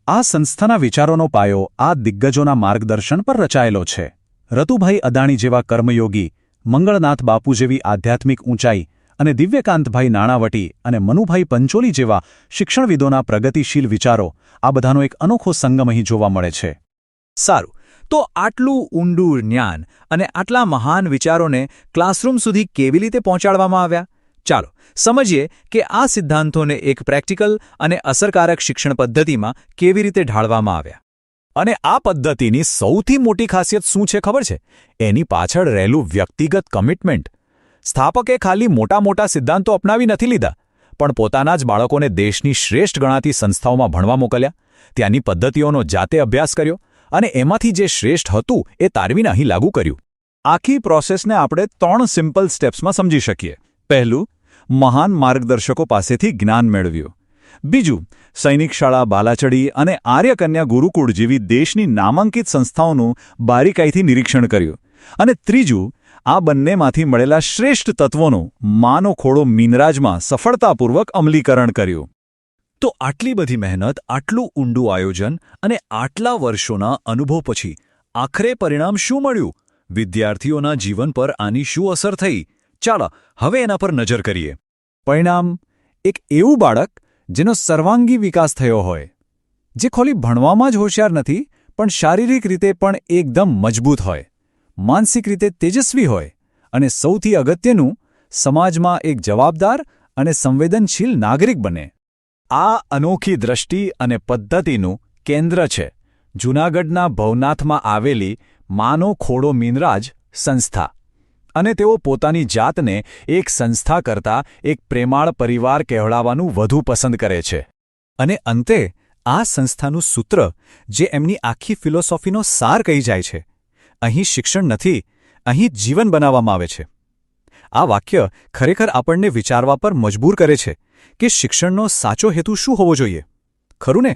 આ સંસ્થાના વિચારોનો પાયો આ દિગ્ગજોના માર્ગદર્શન પર રચાયેલો છે. રતુભાઈ અદાણી જેવા કર્મયોગી, મંગળનાથ બાપુ જેવી આધ્યાત્મિક ઊંચાઈ અને દિવ્યકાંતભાઈ નાણાવટી અને મનુભાઈ પંચોલી જેવા શિક્ષણવિદોના પ્રગતિશીલ વિચારો, આ બધાનો એક અનોખો સંગમ અહીં જોવા મળે છે. સારું, તો આટલું ઊંડું જ્ઞાન અને આટલા મહાન વિચારોને ક્લાસરૂમ સુધી કેવી રીતે પહોંચાડવામાં આવ્યા? ચાલો સમજીએ કે આ સિદ્ધાંતોને એક પ્રેક્ટિકલ અને અસરકારક શિક્ષણ પદ્ધતિમાં કેવી રીતે ઢાળવામાં આવ્યા. અને આ પદ્ધતિની સૌથી મોટી ખાસિયત શું છે ખબર છે? એની પાછળ રહેલું વ્યક્તિગત કમિટમેન્ટ. સ્થાપકે ખાલી મોટા મોટા સિદ્ધાંતો અપનાવી નથી લીધા, પણ પોતાના જ બાળકોને દેશની શ્રેષ્ઠ ગણાતી સંસ્થાઓમાં ભણવા મોકલ્યા, ત્યાંની પદ્ધતિઓનો જાતે અભ્યાસ કર્યો અને એમાંથી જે શ્રેષ્ઠ હતું એ તારવીને અહીં લાગુ કર્યું. આખી પ્રોસેસને આપણે 3 સિમ્પલ સ્ટેપ્સમાં સમજી શકીએ. પહેલું, મહાન માર્ગદર્શકો પાસેથી જ્ઞાન મેળવ્યું. બીજું, સૈનિક શાળા બાલાચડી અને આર્યકન્યા ગુરુકુળ જેવી દેશની નામાંકિત સંસ્થાઓનું બારીકાઈથી નિરીક્ષણ કર્યું. અને ત્રીજું, આ બંનેમાંથી મળેલા શ્રેષ્ઠ તત્વોનું માનો ખોળો મીનરાજમાં સફળતાપૂર્વક અમલીકરણ કર્યું. તો આટલી બધી મહેનત, આટલું ઊંડું આયોજન અને આટલા વર્ષોના અનુભવ પછી આખરે પરિણામ શું મળ્યું? વિદ્યાર્થીઓના જીવન પર આની શું અસર થઈ? ચાલો હવે એના પર નજર કરીએ. પરિણામ, એક એવું બાળક જેનો સર્વાંગી વિકાસ થયો હોય, જે ખાલી ભણવામાં જ હોશિયાર નથી, પણ શારીરિક રીતે પણ એકદમ મજબૂત હોય, માનસિક રીતે તેજસ્વી હોય અને સૌથી અગત્યનું, સમાજમાં એક જવાબદાર અને સંવેદનશીલ નાગરિક બને. આ અનોખી દ્રષ્ટિ અને પદ્ધતિનું કેન્દ્ર છે જૂનાગઢના ભવનાથમાં આવેલી માનો ખોળો મીનરાજ સંસ્થા. અને તેઓ પોતાની જાતને એક સંસ્થા કરતાં એક પ્રેમાળ પરિવાર કહેવાવાનું વધુ પસંદ કરે છે. અને અંતે આ સંસ્થાનું સૂત્ર, જે એમની આખી ફિલોસોફીનો સાર કહી જાય છે, અહીં શિક્ષણ નથી, અહીં જીવન બનાવવામાં આવે છે. આ વાક્ય ખરેખર આપણને વિચારવા પર મજબૂર કરે છે કે શિક્ષણનો સાચો હેતુ શું હોવો જોઈએ, ખરું ને?